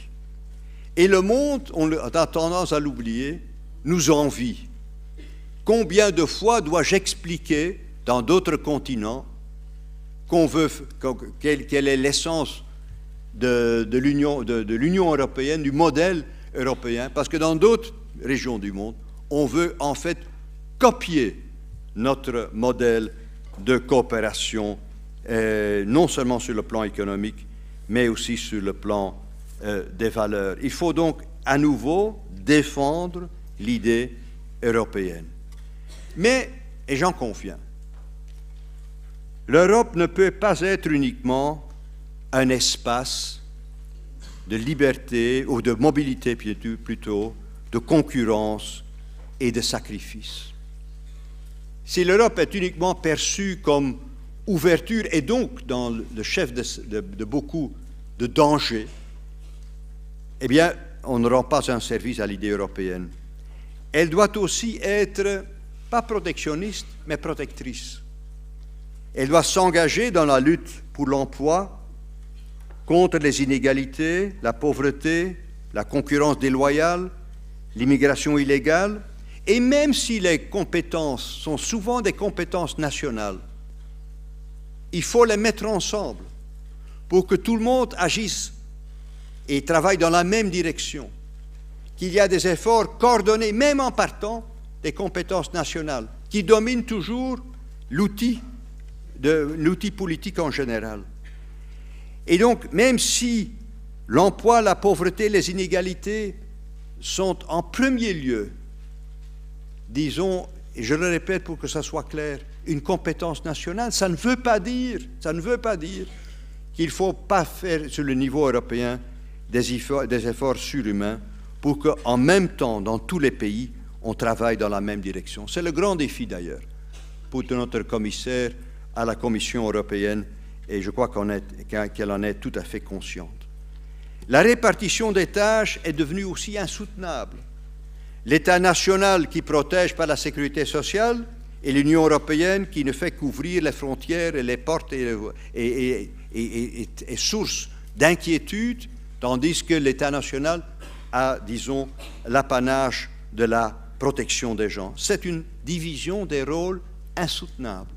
Et le monde, on a tendance à l'oublier, nous envie. Combien de fois dois-je expliquer dans d'autres continents quelle est l'essence de l'Union européenne, du modèle européen, parce que dans d'autres régions du monde, on veut en fait copier notre modèle de coopération, non seulement sur le plan économique, mais aussi sur le plan des valeurs. Il faut donc à nouveau défendre l'idée européenne. Mais, et j'en conviens, l'Europe ne peut pas être uniquement un espace de liberté, ou de mobilité plutôt, de concurrence et de sacrifice. Si l'Europe est uniquement perçue comme ouverture et donc dans le chef de beaucoup de dangers, eh bien, on ne rend pas un service à l'idée européenne. Elle doit aussi être, pas protectionniste, mais protectrice. Elle doit s'engager dans la lutte pour l'emploi, contre les inégalités, la pauvreté, la concurrence déloyale, l'immigration illégale, et même si les compétences sont souvent des compétences nationales, il faut les mettre ensemble pour que tout le monde agisse et travaille dans la même direction, qu'il y a des efforts coordonnés, même en partant des compétences nationales, qui dominent toujours l'outil politique en général. Et donc, même si l'emploi, la pauvreté, les inégalités sont en premier lieu, disons, et je le répète pour que ça soit clair, une compétence nationale, ça ne veut pas dire qu'il ne faut pas faire sur le niveau européen des efforts surhumains pour qu'en même temps, dans tous les pays, on travaille dans la même direction. C'est le grand défi d'ailleurs pour notre commissaire à la Commission européenne, et je crois qu'elle en est tout à fait consciente. La répartition des tâches est devenue aussi insoutenable. L'État national qui protège par la sécurité sociale et l'Union européenne qui ne fait qu'ouvrir les frontières et les portes est source d'inquiétude, tandis que l'État national a, disons, l'apanage de la protection des gens. C'est une division des rôles insoutenable.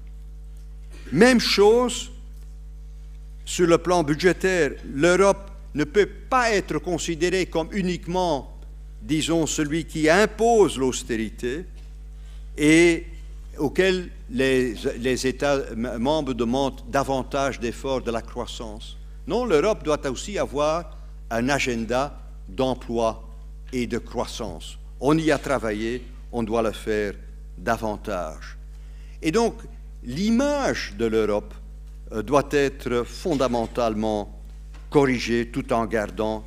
Même chose sur le plan budgétaire. L'Europe ne peut pas être considérée comme uniquement, disons, celui qui impose l'austérité et auquel les États membres demandent davantage d'efforts de la croissance. Non, l'Europe doit aussi avoir un agenda d'emploi et de croissance. On y a travaillé, on doit le faire davantage. Et donc, l'image de l'Europe doit être fondamentalement corrigée tout en gardant,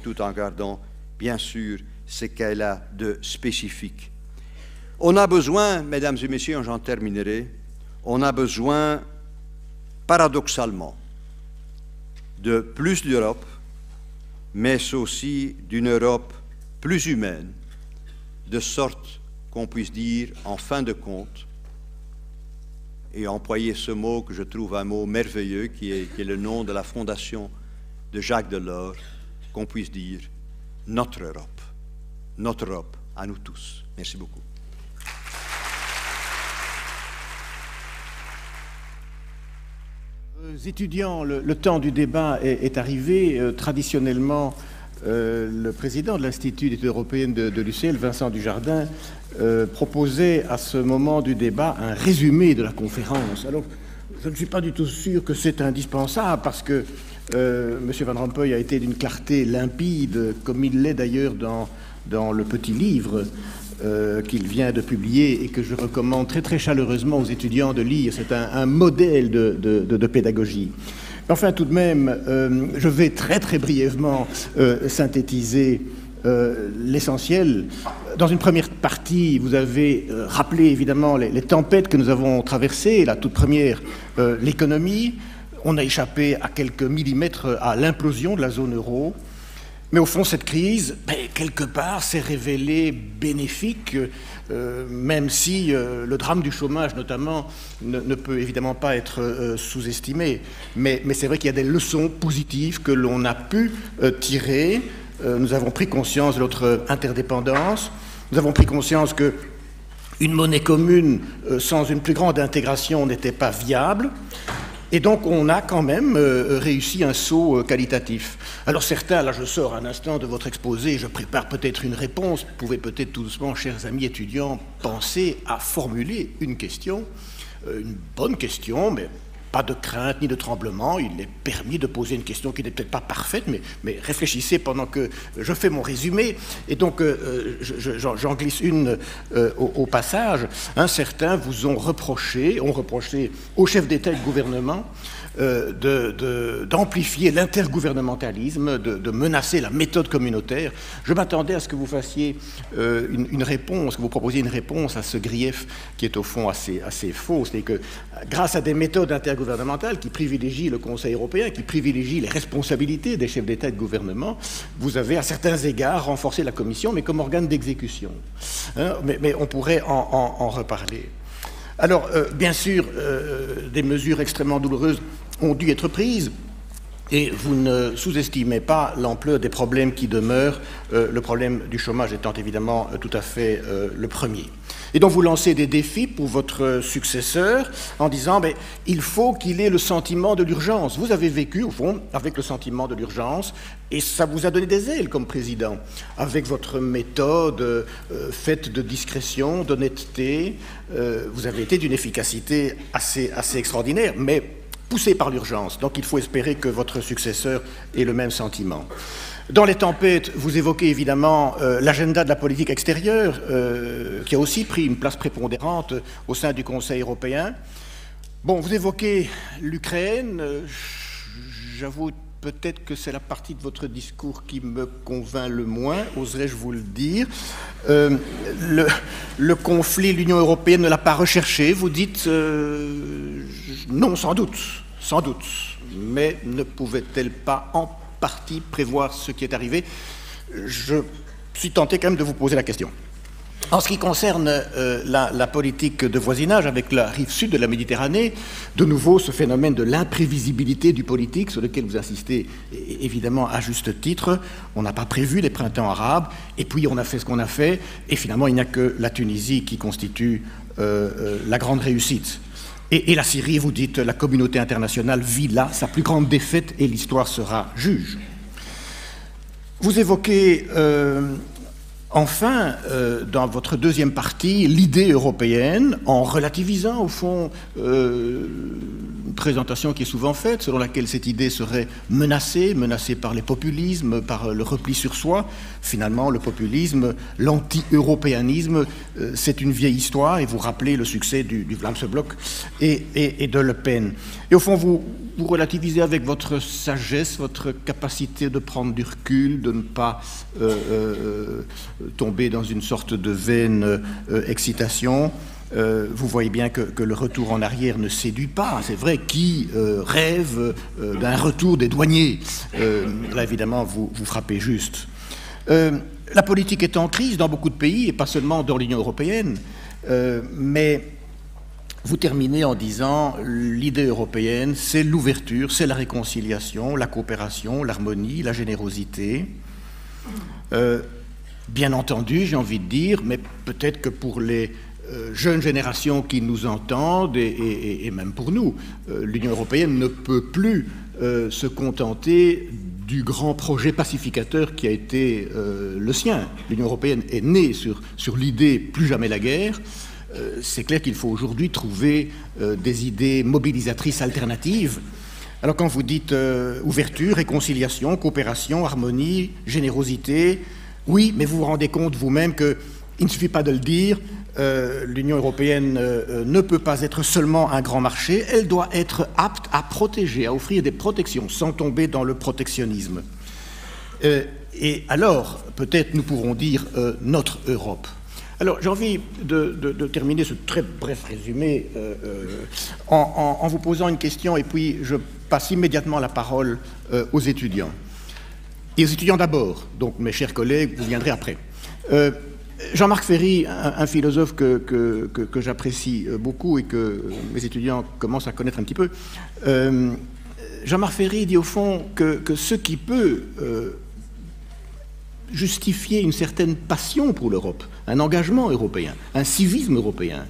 bien sûr, ce qu'elle a de spécifique. On a besoin, mesdames et messieurs, j'en terminerai, on a besoin, paradoxalement, de plus d'Europe, mais aussi d'une Europe plus humaine, de sorte qu'on puisse dire, en fin de compte, et employer ce mot que je trouve un mot merveilleux, qui est le nom de la fondation de Jacques Delors, qu'on puisse dire notre Europe à nous tous. Merci beaucoup. Étudiants, le temps du débat est arrivé. Traditionnellement, le président de l'Institut d'études européennes de l'UCL, Vincent Dujardin, proposait à ce moment du débat un résumé de la conférence. Alors, je ne suis pas du tout sûr que c'est indispensable parce que M. Van Rompuy a été d'une clarté limpide, comme il l'est d'ailleurs dans le petit livre qu'il vient de publier et que je recommande très très chaleureusement aux étudiants de lire. C'est un modèle de pédagogie. Enfin, tout de même, je vais très très brièvement synthétiser l'essentiel. Dans une première partie, vous avez rappelé évidemment les tempêtes que nous avons traversées. La toute première, l'économie. On a échappé à quelques millimètres à l'implosion de la zone euro. Mais au fond, cette crise, quelque part, s'est révélée bénéfique, même si le drame du chômage, notamment, ne peut évidemment pas être sous-estimé. Mais c'est vrai qu'il y a des leçons positives que l'on a pu tirer. Nous avons pris conscience de notre interdépendance. Nous avons pris conscience qu'une monnaie commune sans une plus grande intégration n'était pas viable. Et donc, on a quand même réussi un saut qualitatif. Alors certains, là je sors un instant de votre exposé, je prépare peut-être une réponse. Vous pouvez peut-être tout doucement, chers amis étudiants, penser à formuler une question, une bonne question, mais pas de crainte ni de tremblement. Il est permis de poser une question qui n'est peut-être pas parfaite, mais réfléchissez pendant que je fais mon résumé. Et donc, j'en glisse une au passage. Certains vous ont reproché au chef d'État et de gouvernement d'amplifier l'intergouvernementalisme, de menacer la méthode communautaire. Je m'attendais à ce que vous fassiez une réponse, que vous proposiez une réponse à ce grief qui est au fond assez faux. C'est-à-dire que grâce à des méthodes intergouvernementales qui privilégient le Conseil européen, qui privilégient les responsabilités des chefs d'État et de gouvernement, vous avez à certains égards renforcé la Commission, mais comme organe d'exécution. Mais on pourrait en reparler. Alors, bien sûr, des mesures extrêmement douloureuses ont dû être prises, et vous ne sous-estimez pas l'ampleur des problèmes qui demeurent, le problème du chômage étant évidemment tout à fait le premier. Et donc vous lancez des défis pour votre successeur en disant il faut qu'il ait le sentiment de l'urgence. Vous avez vécu, au fond, avec le sentiment de l'urgence, et ça vous a donné des ailes comme président, avec votre méthode faite de discrétion, d'honnêteté. Vous avez été d'une efficacité assez extraordinaire, mais poussé par l'urgence. Donc il faut espérer que votre successeur ait le même sentiment. Dans les tempêtes, vous évoquez évidemment l'agenda de la politique extérieure, qui a aussi pris une place prépondérante au sein du Conseil européen. Bon, vous évoquez l'Ukraine. J'avoue peut-être que c'est la partie de votre discours qui me convainc le moins, oserais-je vous le dire. Le conflit, l'Union européenne ne l'a pas recherché. Vous dites non, sans doute, mais ne pouvait-elle pas en partie prévoir ce qui est arrivé? Je suis tenté quand même de vous poser la question. En ce qui concerne la politique de voisinage avec la rive sud de la Méditerranée, de nouveau ce phénomène de l'imprévisibilité du politique, sur lequel vous insistez évidemment à juste titre. On n'a pas prévu les printemps arabes, et puis on a fait ce qu'on a fait, et finalement il n'y a que la Tunisie qui constitue la grande réussite. Et la Syrie, vous dites, la communauté internationale vit là sa plus grande défaite, et l'histoire sera juge. Vous évoquez enfin, dans votre deuxième partie, l'idée européenne, en relativisant, au fond, une présentation qui est souvent faite, selon laquelle cette idée serait menacée par les populismes, par le repli sur soi. Finalement, le populisme, l'anti-européanisme, c'est une vieille histoire, et vous rappelez le succès du Vlaamse Blok et de Le Pen. Et au fond, vous relativisez avec votre sagesse, votre capacité de prendre du recul, de ne pas tomber dans une sorte de vaine excitation. Vous voyez bien que le retour en arrière ne séduit pas. C'est vrai, qui rêve d'un retour des douaniers? Là, évidemment, vous frappez juste. La politique est en crise dans beaucoup de pays, et pas seulement dans l'Union européenne, mais vous terminez en disant l'idée européenne, c'est l'ouverture, c'est la réconciliation, la coopération, l'harmonie, la générosité. Bien entendu, j'ai envie de dire, mais peut-être que pour les jeunes générations qui nous entendent, et même pour nous, l'Union européenne ne peut plus se contenter du grand projet pacificateur qui a été le sien. L'Union européenne est née sur l'idée « plus jamais la guerre ». C'est clair qu'il faut aujourd'hui trouver des idées mobilisatrices alternatives. Alors quand vous dites ouverture, réconciliation, coopération, harmonie, générosité, oui, mais vous vous rendez compte vous-même qu'il ne suffit pas de le dire, l'Union européenne ne peut pas être seulement un grand marché, elle doit être apte à protéger, à offrir des protections sans tomber dans le protectionnisme. Et alors, peut-être nous pourrons dire notre Europe. Alors, j'ai envie de terminer ce très bref résumé en vous posant une question, et puis je passe immédiatement la parole aux étudiants. Et aux étudiants d'abord, donc mes chers collègues, vous viendrez après. Jean-Marc Ferry, un philosophe que j'apprécie beaucoup et que mes étudiants commencent à connaître un petit peu, Jean-Marc Ferry dit au fond que ce qui peut justifier une certaine passion pour l'Europe, un engagement européen, un civisme européen,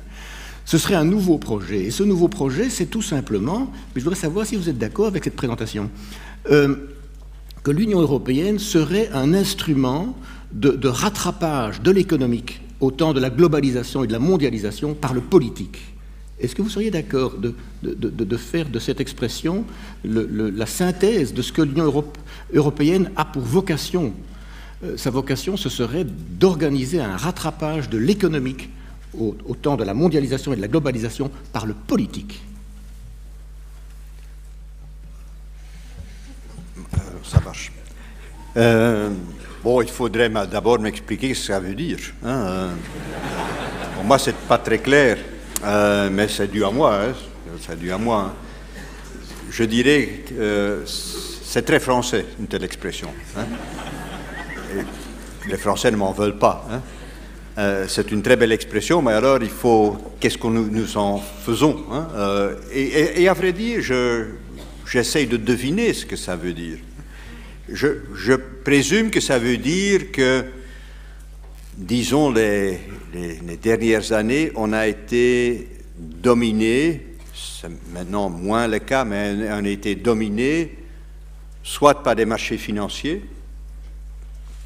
ce serait un nouveau projet. Et ce nouveau projet, c'est tout simplement, mais je voudrais savoir si vous êtes d'accord avec cette présentation, que l'Union européenne serait un instrument de rattrapage de l'économique au temps de la globalisation et de la mondialisation par le politique. Est-ce que vous seriez d'accord de faire de cette expression la synthèse de ce que l'Union européenne a pour vocation? Sa vocation, ce serait d'organiser un rattrapage de l'économique au temps de la mondialisation et de la globalisation par le politique. Ça marche. Bon, il faudrait d'abord m'expliquer ce que ça veut dire. Hein. Pour moi, c'est pas très clair, mais c'est dû à moi. Hein. C'est dû à moi. Hein. Je dirais que c'est très français, une telle expression. Hein. Et les Français ne m'en veulent pas. Hein. C'est une très belle expression, mais alors il faut... Qu'est-ce que nous en faisons, hein. Et à vrai dire, j'essaye de deviner ce que ça veut dire. Je présume que ça veut dire que, disons, les dernières années, on a été dominé, c'est maintenant moins le cas, mais on a été dominé soit par des marchés financiers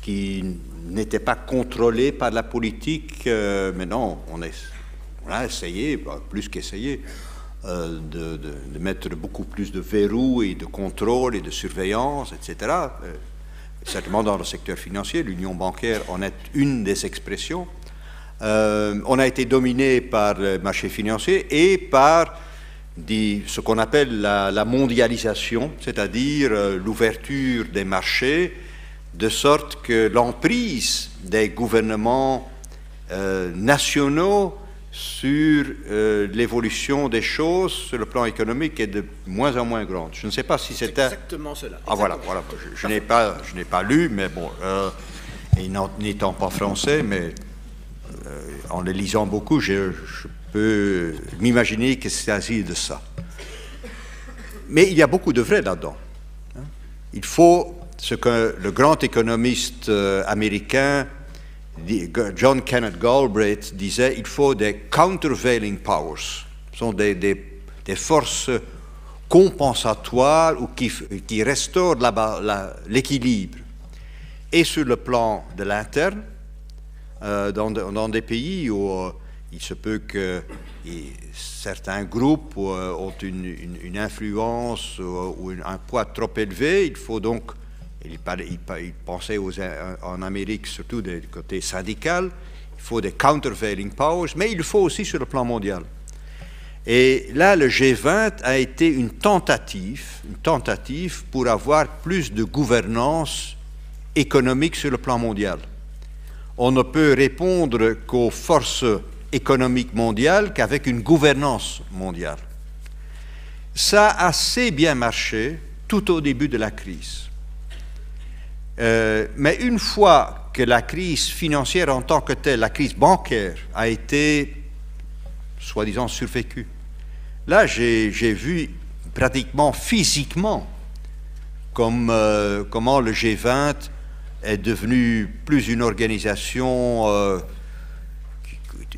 qui n'étaient pas contrôlés par la politique. Maintenant, on a essayé, plus qu'essayé, de mettre beaucoup plus de verrous et de contrôle et de surveillance, etc. Certainement dans le secteur financier, l'union bancaire en est une des expressions. On a été dominé par le marché financier et par ce qu'on appelle la mondialisation, c'est-à-dire l'ouverture des marchés, de sorte que l'emprise des gouvernements nationaux sur l'évolution des choses sur le plan économique est de moins en moins grande. Je ne sais pas si c'était... Exactement cela. Ah voilà. Je n'ai pas lu, mais bon, et n'étant pas français, mais en le lisant beaucoup, je peux m'imaginer qu'il s'agit de ça. Mais il y a beaucoup de vrai là-dedans. Il faut ce que le grand économiste américain John Kenneth Galbraith disait, il faut des countervailing powers. Ce sont des forces compensatoires ou qui restaurent l'équilibre. Et sur le plan de l'interne, dans des pays où il se peut que certains groupes ont une influence ou un poids trop élevé, il faut donc... Il pensait en Amérique surtout du côté syndical, il faut des countervailing powers, mais il le faut aussi sur le plan mondial. Et là, le G20 a été une tentative pour avoir plus de gouvernance économique sur le plan mondial. On ne peut répondre qu'aux forces économiques mondiales qu'avec une gouvernance mondiale. Ça a assez bien marché tout au début de la crise. Mais une fois que la crise financière en tant que telle, la crise bancaire, a été, soi-disant, survécue, là, j'ai vu pratiquement physiquement comment le G20 est devenu plus une organisation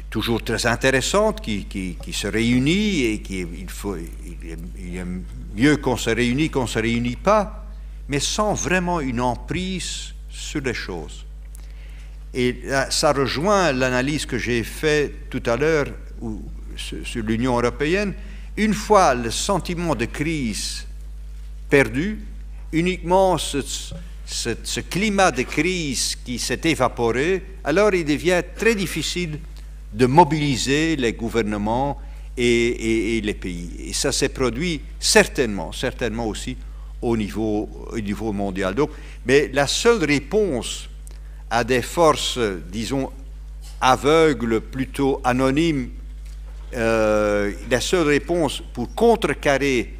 toujours très intéressante, qui se réunit et il est mieux qu'on se réunit qu'on ne se réunit pas, mais sans vraiment une emprise sur les choses. Et là, ça rejoint l'analyse que j'ai faite tout à l'heure sur l'Union européenne. Une fois le sentiment de crise perdu, uniquement ce climat de crise qui s'est évaporé, alors il devient très difficile de mobiliser les gouvernements et les pays. Et ça s'est produit certainement aussi au niveau mondial. Donc, mais la seule réponse à des forces, disons, aveugles, plutôt anonymes, la seule réponse pour contrecarrer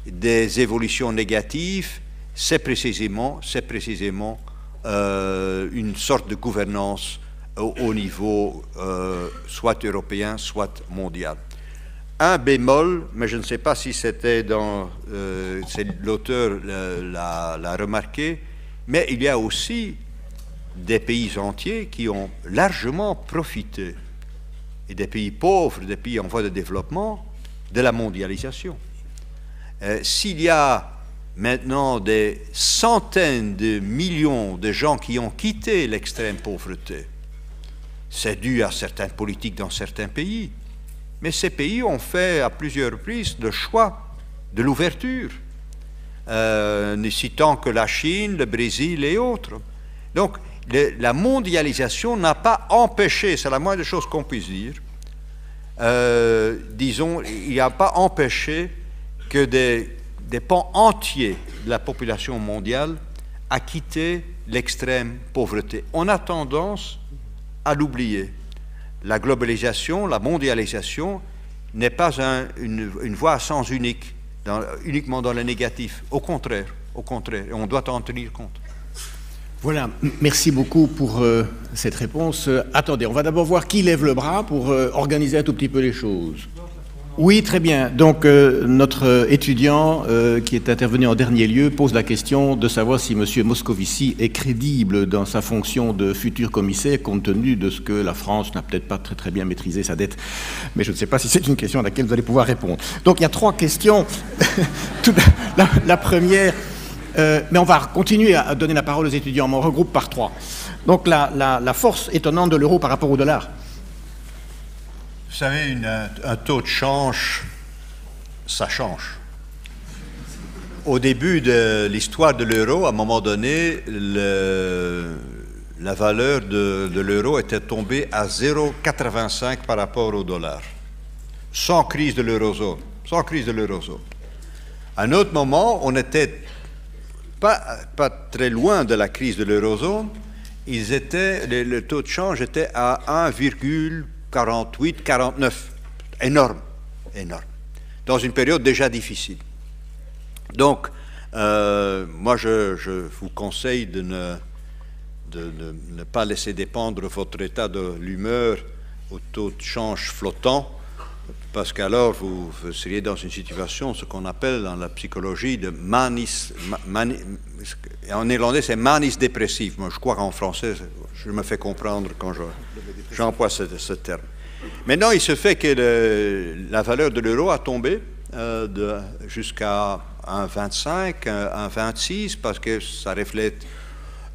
des évolutions négatives, c'est précisément une sorte de gouvernance au niveau soit européen, soit mondial. Un bémol, mais je ne sais pas si c'était dans... l'auteur l'a remarqué, mais il y a aussi des pays entiers qui ont largement profité, et des pays pauvres, des pays en voie de développement, de la mondialisation. S'il y a maintenant des centaines de millions de gens qui ont quitté l'extrême pauvreté, c'est dû à certaines politiques dans certains pays. Mais ces pays ont fait à plusieurs reprises le choix de l'ouverture, ne citant que la Chine, le Brésil et autres. Donc, la mondialisation n'a pas empêché, c'est la moindre chose qu'on puisse dire, disons, il n'a pas empêché que des pans entiers de la population mondiale a quitté l'extrême pauvreté. On a tendance à l'oublier. La globalisation, la mondialisation n'est pas une voie à sens unique, uniquement dans le négatif. Au contraire, et on doit en tenir compte. Voilà, merci beaucoup pour cette réponse. Attendez, on va d'abord voir qui lève le bras pour organiser un tout petit peu les choses. Oui, très bien. Donc, notre étudiant qui est intervenu en dernier lieu pose la question de savoir si M. Moscovici est crédible dans sa fonction de futur commissaire, compte tenu de ce que la France n'a peut-être pas très bien maîtrisé sa dette. Mais je ne sais pas si c'est une question à laquelle vous allez pouvoir répondre. Donc, il y a 3 questions. La première, mais on va continuer à donner la parole aux étudiants, mais on regroupe par 3. Donc, la force étonnante de l'euro par rapport au dollar. Vous savez, un taux de change, ça change. Au début de l'histoire de l'euro, à un moment donné, la valeur de l'euro était tombée à 0,85 par rapport au dollar, sans crise de l'eurozone. À un autre moment, on n'était pas très loin de la crise de l'eurozone. Le taux de change était à 1,48, 49, énorme, dans une période déjà difficile. Donc, moi, je vous conseille de ne pas laisser dépendre votre état de l'humeur au taux de change flottant, parce qu'alors vous seriez dans une situation, ce qu'on appelle dans la psychologie de en néerlandais c'est manis dépressif. Moi, je crois qu'en français, je me fais comprendre quand j'emploie ce terme. Maintenant, il se fait que la valeur de l'euro a tombé jusqu'à 1,25, 1,26, parce que ça reflète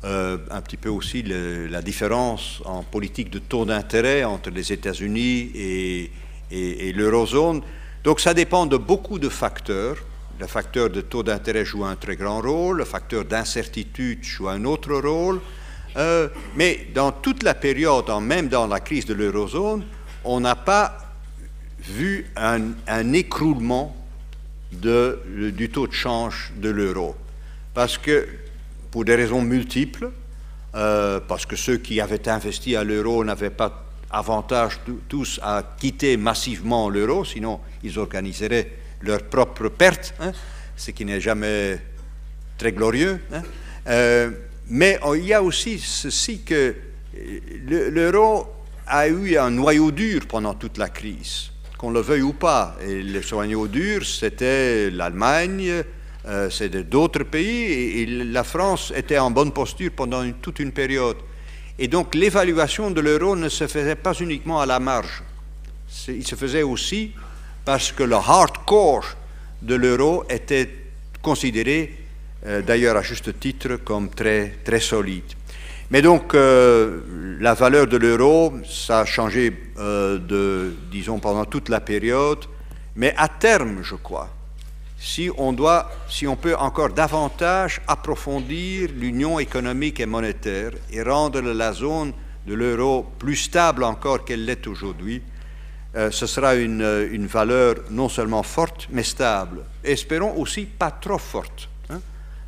un petit peu aussi la différence en politique de taux d'intérêt entre les États-Unis et l'eurozone. Donc ça dépend de beaucoup de facteurs. Le facteur de taux d'intérêt joue un très grand rôle, le facteur d'incertitude joue un autre rôle. Mais dans toute la période, même dans la crise de l'eurozone, on n'a pas vu un écroulement du taux de change de l'euro. Parce que, pour des raisons multiples, parce que ceux qui avaient investi à l'euro n'avaient pas avantage tous à quitter massivement l'euro, sinon ils organiseraient leur propre perte, hein, ce qui n'est jamais très glorieux. Hein. Mais il y a aussi ceci que l'euro a eu un noyau dur pendant toute la crise, qu'on le veuille ou pas. Et le noyau dur, c'était l'Allemagne, c'était d'autres pays, et la France était en bonne posture pendant toute une période. Et donc l'évaluation de l'euro ne se faisait pas uniquement à la marge. Il se faisait aussi parce que le hardcore de l'euro était considéré, d'ailleurs à juste titre, comme très, très solide. Mais donc la valeur de l'euro, ça a changé disons, pendant toute la période. Mais à terme, je crois, si on peut encore davantage approfondir l'union économique et monétaire et rendre la zone de l'euro plus stable encore qu'elle l'est aujourd'hui, ce sera une valeur non seulement forte, mais stable. Espérons aussi pas trop forte, hein,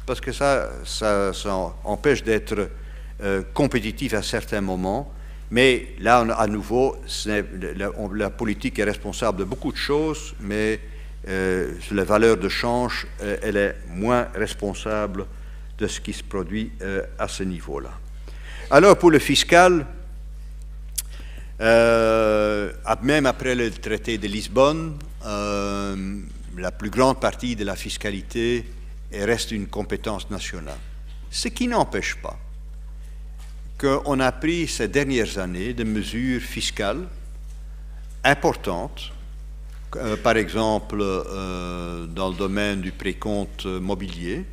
parce que ça empêche d'être compétitif à certains moments. Mais là, à nouveau, la politique est responsable de beaucoup de choses, mais la valeur de change, elle est moins responsable de ce qui se produit à ce niveau-là. Alors, pour le fiscal, même après le traité de Lisbonne, la plus grande partie de la fiscalité reste une compétence nationale. Ce qui n'empêche pas qu'on a pris ces dernières années des mesures fiscales importantes, par exemple dans le domaine du précompte mobilier,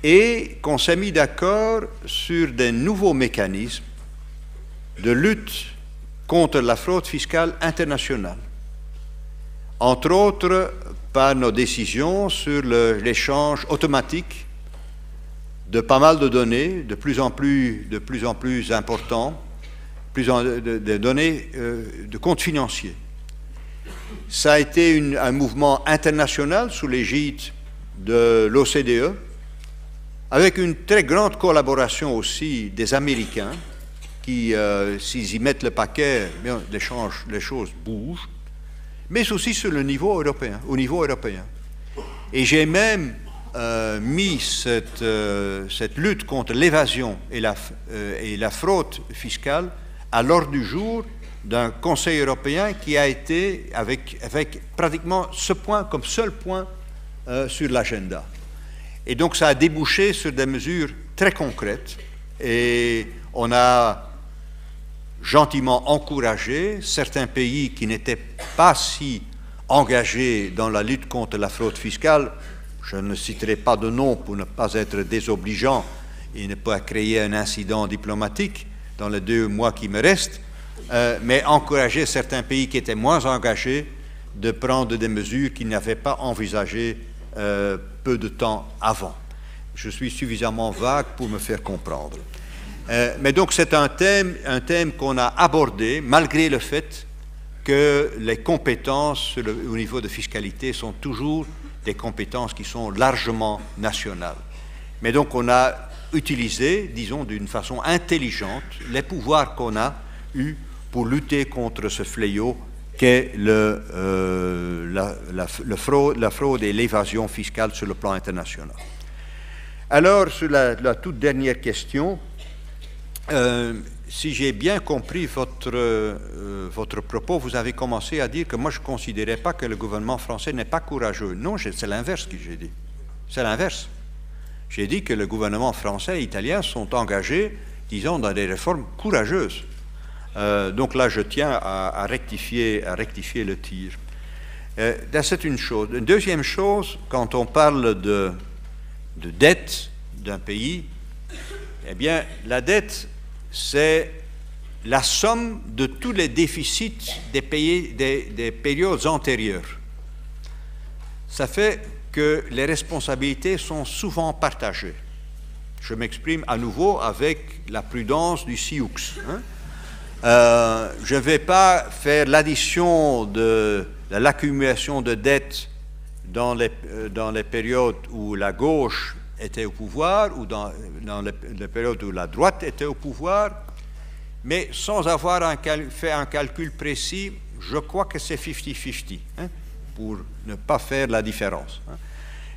et qu'on s'est mis d'accord sur des nouveaux mécanismes de lutte contre la fraude fiscale internationale. Entre autres, par nos décisions sur l'échange automatique de pas mal de données, de plus en plus importants, de données de comptes financiers. Ça a été un mouvement international sous l'égide de l'OCDE, avec une très grande collaboration aussi des Américains, qui, s'ils y mettent le paquet, bien, les choses bougent, mais aussi sur le niveau européen, au niveau européen. Et j'ai même mis cette lutte contre l'évasion et la fraude fiscale à l'ordre du jour d'un Conseil européen qui a été avec pratiquement ce point comme seul point sur l'agenda. Et donc ça a débouché sur des mesures très concrètes et on a gentiment encouragé certains pays qui n'étaient pas si engagés dans la lutte contre la fraude fiscale. Je ne citerai pas de nom pour ne pas être désobligeant et ne pas créer un incident diplomatique dans les 2 mois qui me restent, mais encourager certains pays qui étaient moins engagés de prendre des mesures qu'ils n'avaient pas envisagées peu de temps avant. Je suis suffisamment vague pour me faire comprendre. Mais donc c'est un thème qu'on a abordé malgré le fait que les compétences au niveau de fiscalité sont toujours des compétences qui sont largement nationales. Mais donc on a utilisé, disons d'une façon intelligente, les pouvoirs qu'on a eus pour lutter contre ce fléau qu'est la fraude et l'évasion fiscale sur le plan international. Alors, sur la toute dernière question, si j'ai bien compris votre propos, vous avez commencé à dire que moi je ne considérais pas que le gouvernement français n'est pas courageux. Non, c'est l'inverse que j'ai dit. C'est l'inverse. J'ai dit que le gouvernement français et italien sont engagés, disons, dans des réformes courageuses. Donc là, je tiens à rectifier le tir. C'est une chose. Une deuxième chose, quand on parle de dette d'un pays, eh bien, la dette, c'est la somme de tous les déficits des périodes antérieures. Ça fait que les responsabilités sont souvent partagées. Je m'exprime à nouveau avec la prudence du Sioux. Hein? Je ne vais pas faire l'addition de l'accumulation de dettes dans les périodes où la gauche était au pouvoir ou dans les périodes où la droite était au pouvoir, mais sans avoir fait un calcul précis, je crois que c'est 50-50, hein, pour ne pas faire la différence. Hein.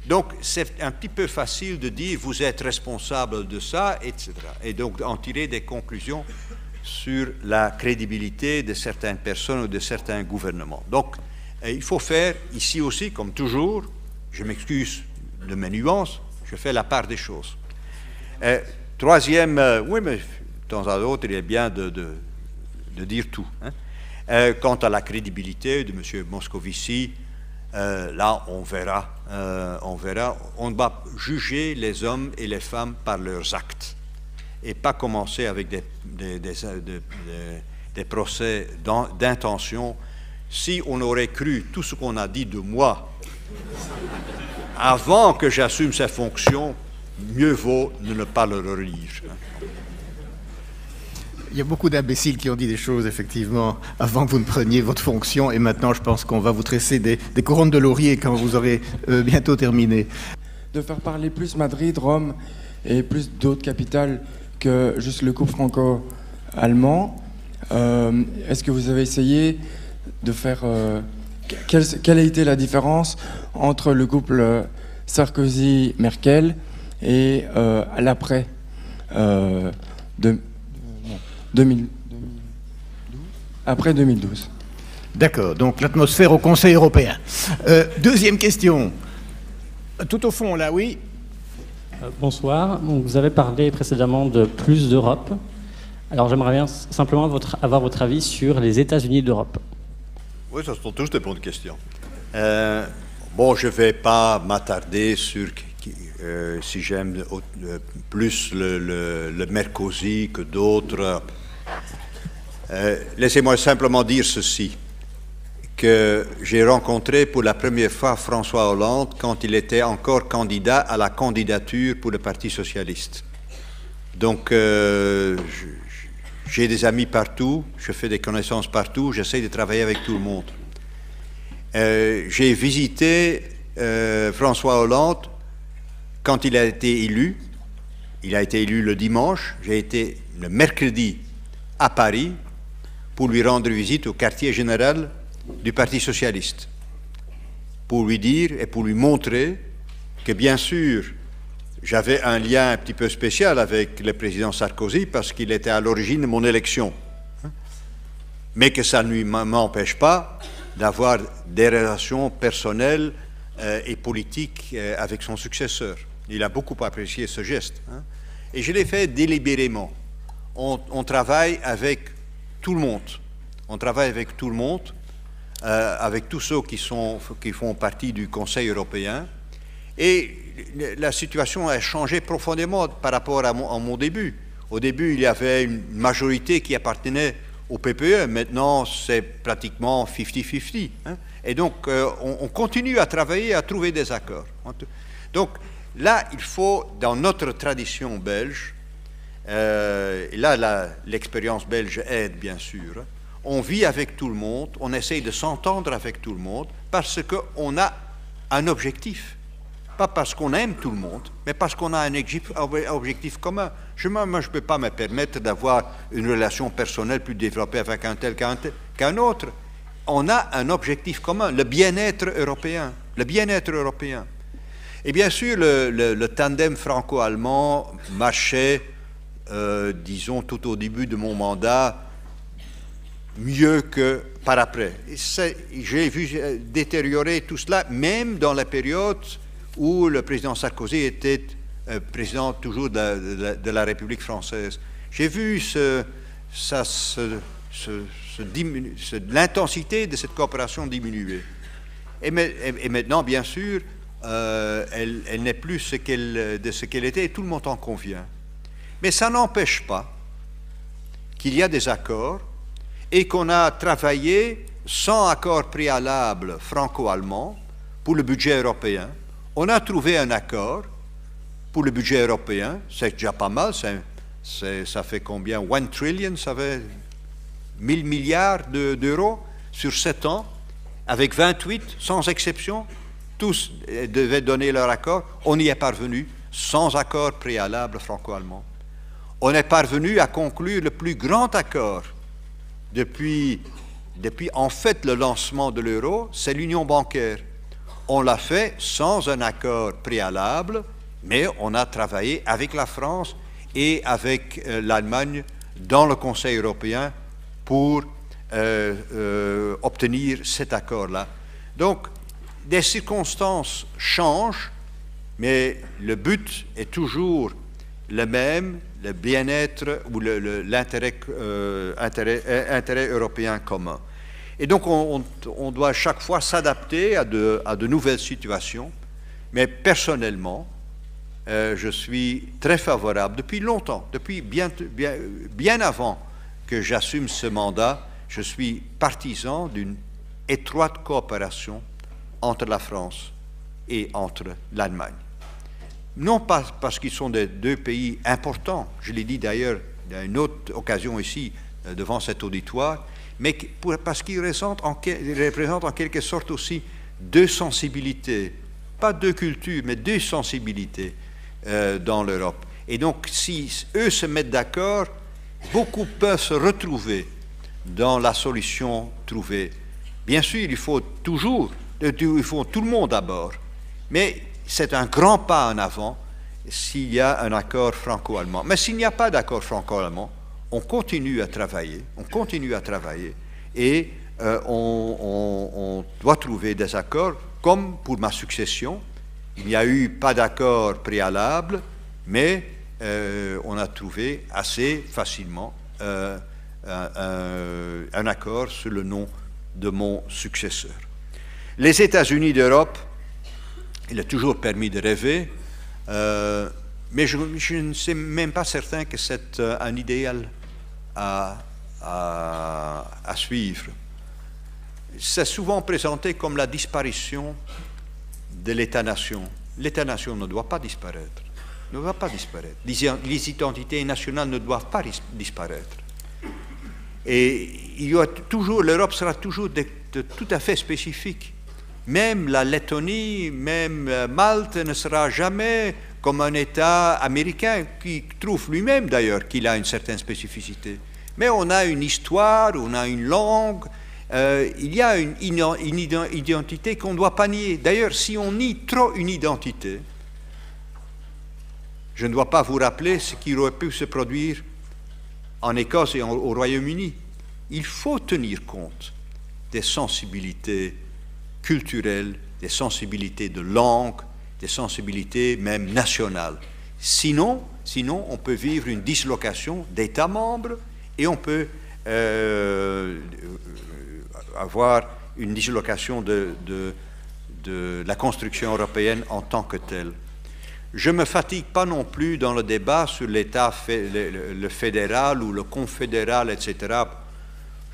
Donc c'est un petit peu facile de dire vous êtes responsable de ça, etc. Et donc en tirer des conclusions sur la crédibilité de certaines personnes ou de certains gouvernements. Donc il faut faire ici aussi, comme toujours, je m'excuse de mes nuances, je fais la part des choses. Troisième, oui, mais de temps à autre, il est bien de dire tout. Hein. Quant à la crédibilité de M. Moscovici, là, on verra. On doit juger les hommes et les femmes par leurs actes et pas commencer avec des procès d'intention. Si on aurait cru tout ce qu'on a dit de moi avant que j'assume ces fonctions, mieux vaut ne pas le relire. Il y a beaucoup d'imbéciles qui ont dit des choses, effectivement, avant que vous ne preniez votre fonction. Et maintenant, je pense qu'on va vous tresser des couronnes de laurier quand vous aurez bientôt terminé. De faire parler plus Madrid, Rome et plus d'autres capitales que juste le couple franco-allemand. Est-ce que vous avez essayé de faire... quelle a été la différence entre le couple Sarkozy-Merkel et à l'après 2012. D'accord, donc l'atmosphère au Conseil européen. Deuxième question. Tout au fond, là, oui. Bonsoir. Donc, vous avez parlé précédemment de plus d'Europe. Alors j'aimerais bien simplement avoir votre avis sur les États-Unis d'Europe. Oui, ce sont tous des bonnes questions. Bon, je ne vais pas m'attarder sur si j'aime plus le Mercosur que d'autres. Laissez-moi simplement dire ceci, que j'ai rencontré pour la première fois François Hollande quand il était encore candidat à la candidature pour le Parti socialiste. Donc, j'ai des amis partout, je fais des connaissances partout, j'essaie de travailler avec tout le monde. J'ai visité François Hollande quand il a été élu. Il a été élu le dimanche. J'ai été le mercredi à Paris pour lui rendre visite au quartier général du Parti socialiste, pour lui dire et pour lui montrer que, bien sûr, j'avais un lien un petit peu spécial avec le président Sarkozy parce qu'il était à l'origine de mon élection, mais que ça ne m'empêche pas d'avoir des relations personnelles et politiques avec son successeur. Il a beaucoup apprécié ce geste. Et je l'ai fait délibérément. On travaille avec tout le monde. On travaille avec tout le monde, avec tous ceux qui font partie du Conseil européen. Et la situation a changé profondément par rapport à mon début. Au début, il y avait une majorité qui appartenait au PPE. Maintenant, c'est pratiquement 50-50. Et donc, on continue à travailler, à trouver des accords. Donc, là, il faut, dans notre tradition belge, et là, l'expérience belge aide, bien sûr, on vit avec tout le monde, on essaye de s'entendre avec tout le monde, parce qu'on a un objectif. Pas parce qu'on aime tout le monde, mais parce qu'on a un objectif commun. Moi, je ne peux pas me permettre d'avoir une relation personnelle plus développée avec un tel qu'un autre. On a un objectif commun, le bien-être européen. Le bien-être européen. Et bien sûr, le tandem franco-allemand marchait, disons, tout au début de mon mandat, mieux que par après. J'ai vu détériorer tout cela, même dans la période où le président Sarkozy était président toujours de la République française. J'ai vu l'intensité de cette coopération diminuer. Et maintenant, bien sûr, elle n'est plus de ce qu'elle était, et tout le monde en convient. Mais ça n'empêche pas qu'il y a des accords et qu'on a travaillé sans accord préalable franco-allemand pour le budget européen. On a trouvé un accord pour le budget européen, c'est déjà pas mal, ça fait combien? 1 trillion, ça fait 1000 milliards d'euros sur 7 ans, avec 28, sans exception, tous devaient donner leur accord. On y est parvenu sans accord préalable franco-allemand. On est parvenu à conclure le plus grand accord depuis en fait le lancement de l'euro, c'est l'union bancaire. On l'a fait sans un accord préalable, mais on a travaillé avec la France et avec l'Allemagne dans le Conseil européen pour obtenir cet accord-là. Donc, des circonstances changent, mais le but est toujours le même, le bien-être ou l'intérêt européen commun. Et donc, on doit chaque fois s'adapter à de nouvelles situations. Mais personnellement, je suis très favorable, depuis longtemps, depuis bien avant que j'assume ce mandat, je suis partisan d'une étroite coopération entre la France et entre l'Allemagne. Non pas parce qu'ils sont des deux pays importants, je l'ai dit d'ailleurs il y a une autre occasion ici devant cet auditoire, mais parce qu'il représente en quelque sorte aussi deux sensibilités, pas deux cultures, mais deux sensibilités dans l'Europe. Et donc, si eux se mettent d'accord, beaucoup peuvent se retrouver dans la solution trouvée. Bien sûr, il faut tout le monde d'abord, mais c'est un grand pas en avant s'il y a un accord franco-allemand. Mais s'il n'y a pas d'accord franco-allemand, on continue à travailler, et on doit trouver des accords, comme pour ma succession. Il n'y a eu pas d'accord préalable, mais on a trouvé assez facilement un accord sur le nom de mon successeur. Les États-Unis d'Europe, il a toujours permis de rêver, mais je ne suis même pas certain que c'est un idéal à suivre. C'est souvent présenté comme la disparition de l'État-nation. L'État-nation ne doit pas disparaître. Les identités nationales ne doivent pas disparaître. Et l'Europe sera toujours tout à fait spécifique. Même la Lettonie, même Malte ne sera jamais comme un État américain qui trouve lui-même d'ailleurs qu'il a une certaine spécificité. Mais on a une histoire, on a une langue, il y a une identité qu'on ne doit pas nier. D'ailleurs, si on nie trop une identité, je ne dois pas vous rappeler ce qui aurait pu se produire en Écosse et au Royaume-Uni. Il faut tenir compte des sensibilités culturelles, des sensibilités de langue, des sensibilités même nationales. Sinon, on peut vivre une dislocation d'États membres et on peut avoir une dislocation de la construction européenne en tant que telle. Je ne me fatigue pas non plus dans le débat sur l'État, le fédéral ou le confédéral, etc.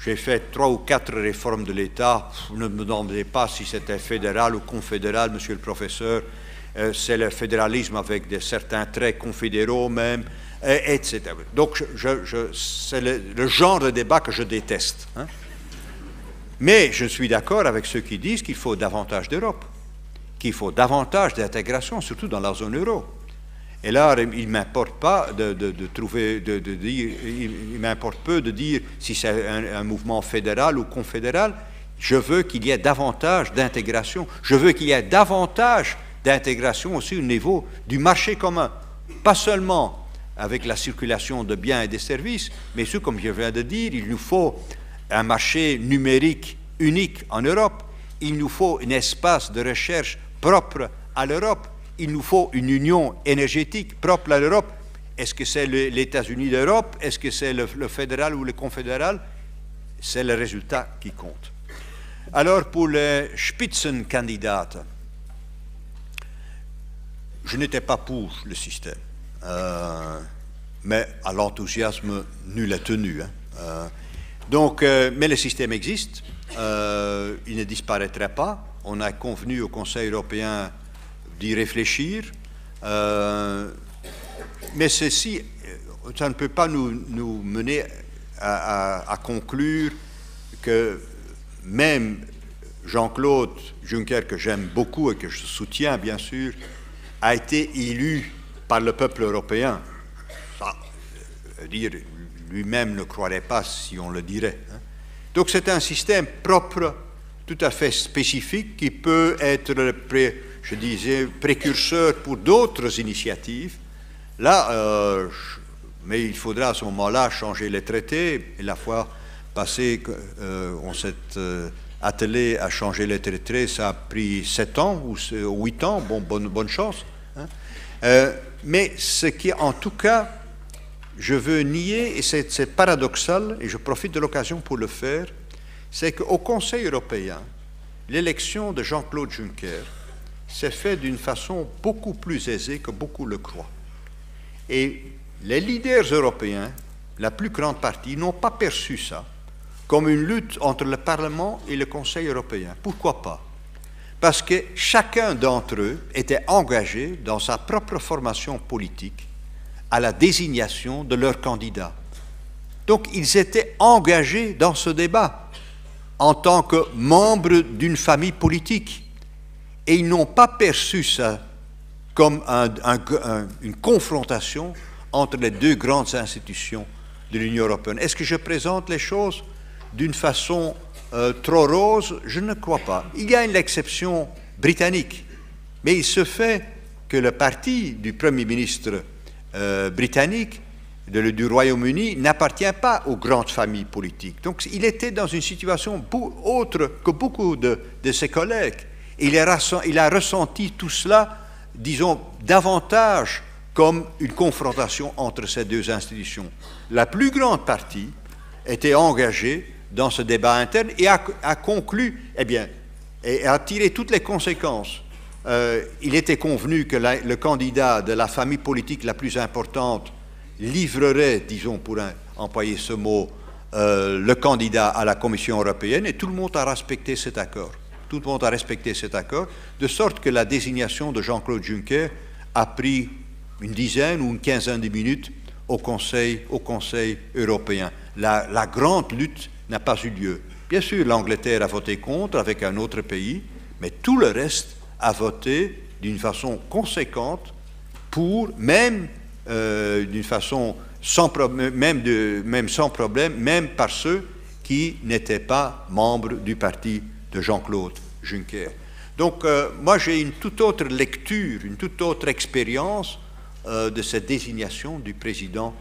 J'ai fait 3 ou 4 réformes de l'État. Ne me demandez pas si c'était fédéral ou confédéral, monsieur le professeur. C'est le fédéralisme avec certains traits confédéraux même, etc. Donc, c'est le genre de débat que je déteste. Hein. Mais je suis d'accord avec ceux qui disent qu'il faut davantage d'Europe, qu'il faut davantage d'intégration, surtout dans la zone euro. Et là, il m'importe pas il m'importe peu de dire si c'est un mouvement fédéral ou confédéral. Je veux qu'il y ait davantage d'intégration. Je veux qu'il y ait davantage d'intégration aussi au niveau du marché commun. Pas seulement avec la circulation de biens et de services, mais aussi, comme je viens de dire, il nous faut un marché numérique unique en Europe. Il nous faut un espace de recherche propre à l'Europe. Il nous faut une union énergétique propre à l'Europe. Est-ce que c'est les États-Unis d'Europe? Est-ce que c'est le fédéral ou le confédéral? C'est le résultat qui compte. Alors, pour les Spitzenkandidaten, je n'étais pas pour le système, mais à l'enthousiasme, nul est tenu. Hein. Mais le système existe, il ne disparaîtrait pas. On a convenu au Conseil européen d'y réfléchir, mais ceci, ça ne peut pas nous mener à conclure que même Jean-Claude Juncker, que j'aime beaucoup et que je soutiens bien sûr, a été élu par le peuple européen. Ça veut dire, lui-même ne croirait pas si on le dirait. Hein. Donc c'est un système propre, tout à fait spécifique, qui peut être précurseur pour d'autres initiatives. Là, mais il faudra à ce moment-là changer les traités. Et la fois passée, on s'est attelé à changer les traités, ça a pris 7 ans ou 8 ans, bonne chance. Hein. Mais ce qui, en tout cas, je veux nier, et c'est paradoxal, et je profite de l'occasion pour le faire, c'est qu'au Conseil européen, l'élection de Jean-Claude Juncker s'est faite d'une façon beaucoup plus aisée que beaucoup le croient. Et les leaders européens, la plus grande partie, n'ont pas perçu ça comme une lutte entre le Parlement et le Conseil européen. Pourquoi pas? Parce que chacun d'entre eux était engagé dans sa propre formation politique à la désignation de leur candidat. Donc ils étaient engagés dans ce débat en tant que membres d'une famille politique. Et ils n'ont pas perçu ça comme une confrontation entre les deux grandes institutions de l'Union européenne. Est-ce que je présente les choses d'une façon trop rose? Je ne crois pas. Il y a une exception britannique, mais il se fait que le parti du Premier ministre britannique du Royaume-Uni n'appartient pas aux grandes familles politiques. Donc il était dans une situation autre que beaucoup de ses collègues. Il a ressenti tout cela, disons, davantage comme une confrontation entre ces deux institutions. La plus grande partie était engagée dans ce débat interne et a conclu, eh bien, et a tiré toutes les conséquences. Il était convenu que le candidat de la famille politique la plus importante livrerait, disons, pour employer ce mot, le candidat à la Commission européenne, et tout le monde a respecté cet accord. Tout le monde a respecté cet accord, de sorte que la désignation de Jean-Claude Juncker a pris une dizaine ou une quinzaine de minutes au Conseil européen. La grande lutte n'a pas eu lieu. Bien sûr, l'Angleterre a voté contre avec un autre pays, mais tout le reste a voté d'une façon conséquente pour, même d'une façon sans problème, même par ceux qui n'étaient pas membres du parti de Jean-Claude Juncker. Donc, moi, j'ai une toute autre lecture, une toute autre expérience de cette désignation du président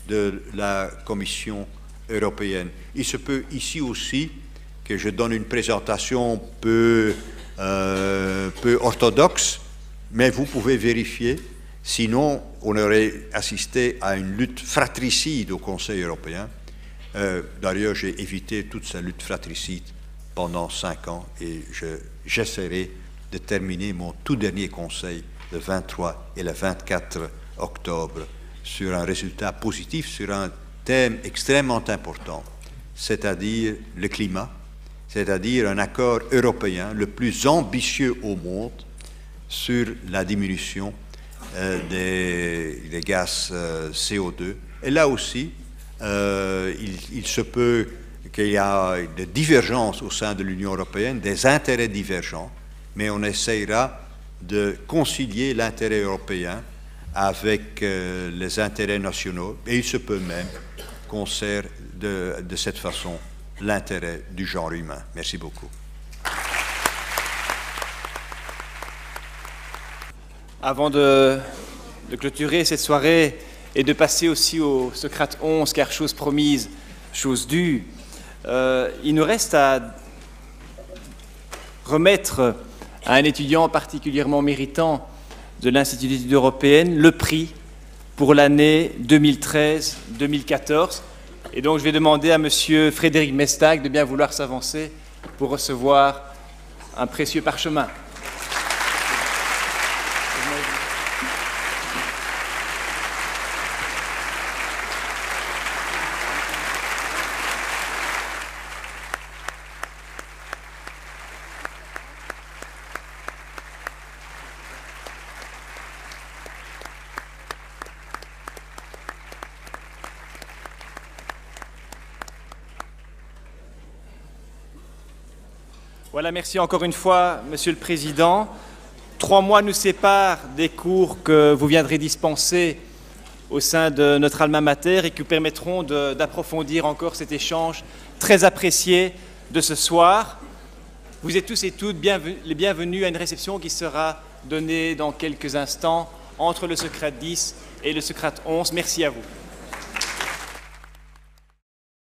de la Commission européenne. Il se peut ici aussi que je donne une présentation peu orthodoxe, mais vous pouvez vérifier. Sinon, on aurait assisté à une lutte fratricide au Conseil européen. D'ailleurs, j'ai évité toute cette lutte fratricide pendant 5 ans et j'essaierai de terminer mon tout dernier Conseil le 23 et le 24 octobre sur un résultat positif, sur un thème extrêmement important, c'est-à-dire le climat, c'est-à-dire un accord européen le plus ambitieux au monde sur la diminution des gaz CO2. Et là aussi, il se peut qu'il y a des divergences au sein de l'Union européenne, des intérêts divergents, mais on essaiera de concilier l'intérêt européen avec les intérêts nationaux, et il se peut même qu'on sert de cette façon l'intérêt du genre humain. Merci beaucoup. Avant de clôturer cette soirée et de passer aussi au Socrate 11, car chose promise, chose due, il nous reste à remettre à un étudiant particulièrement méritant de l'Institut d'études européennes le prix pour l'année 2013-2014. Et donc je vais demander à M. Frédéric Mestag de bien vouloir s'avancer pour recevoir un précieux parchemin. Voilà, merci encore une fois, Monsieur le Président. 3 mois nous séparent des cours que vous viendrez dispenser au sein de notre alma mater et qui vous permettront d'approfondir encore cet échange très apprécié de ce soir. Vous êtes tous et toutes les bienvenus à une réception qui sera donnée dans quelques instants entre le Socrate 10 et le Socrate 11. Merci à vous.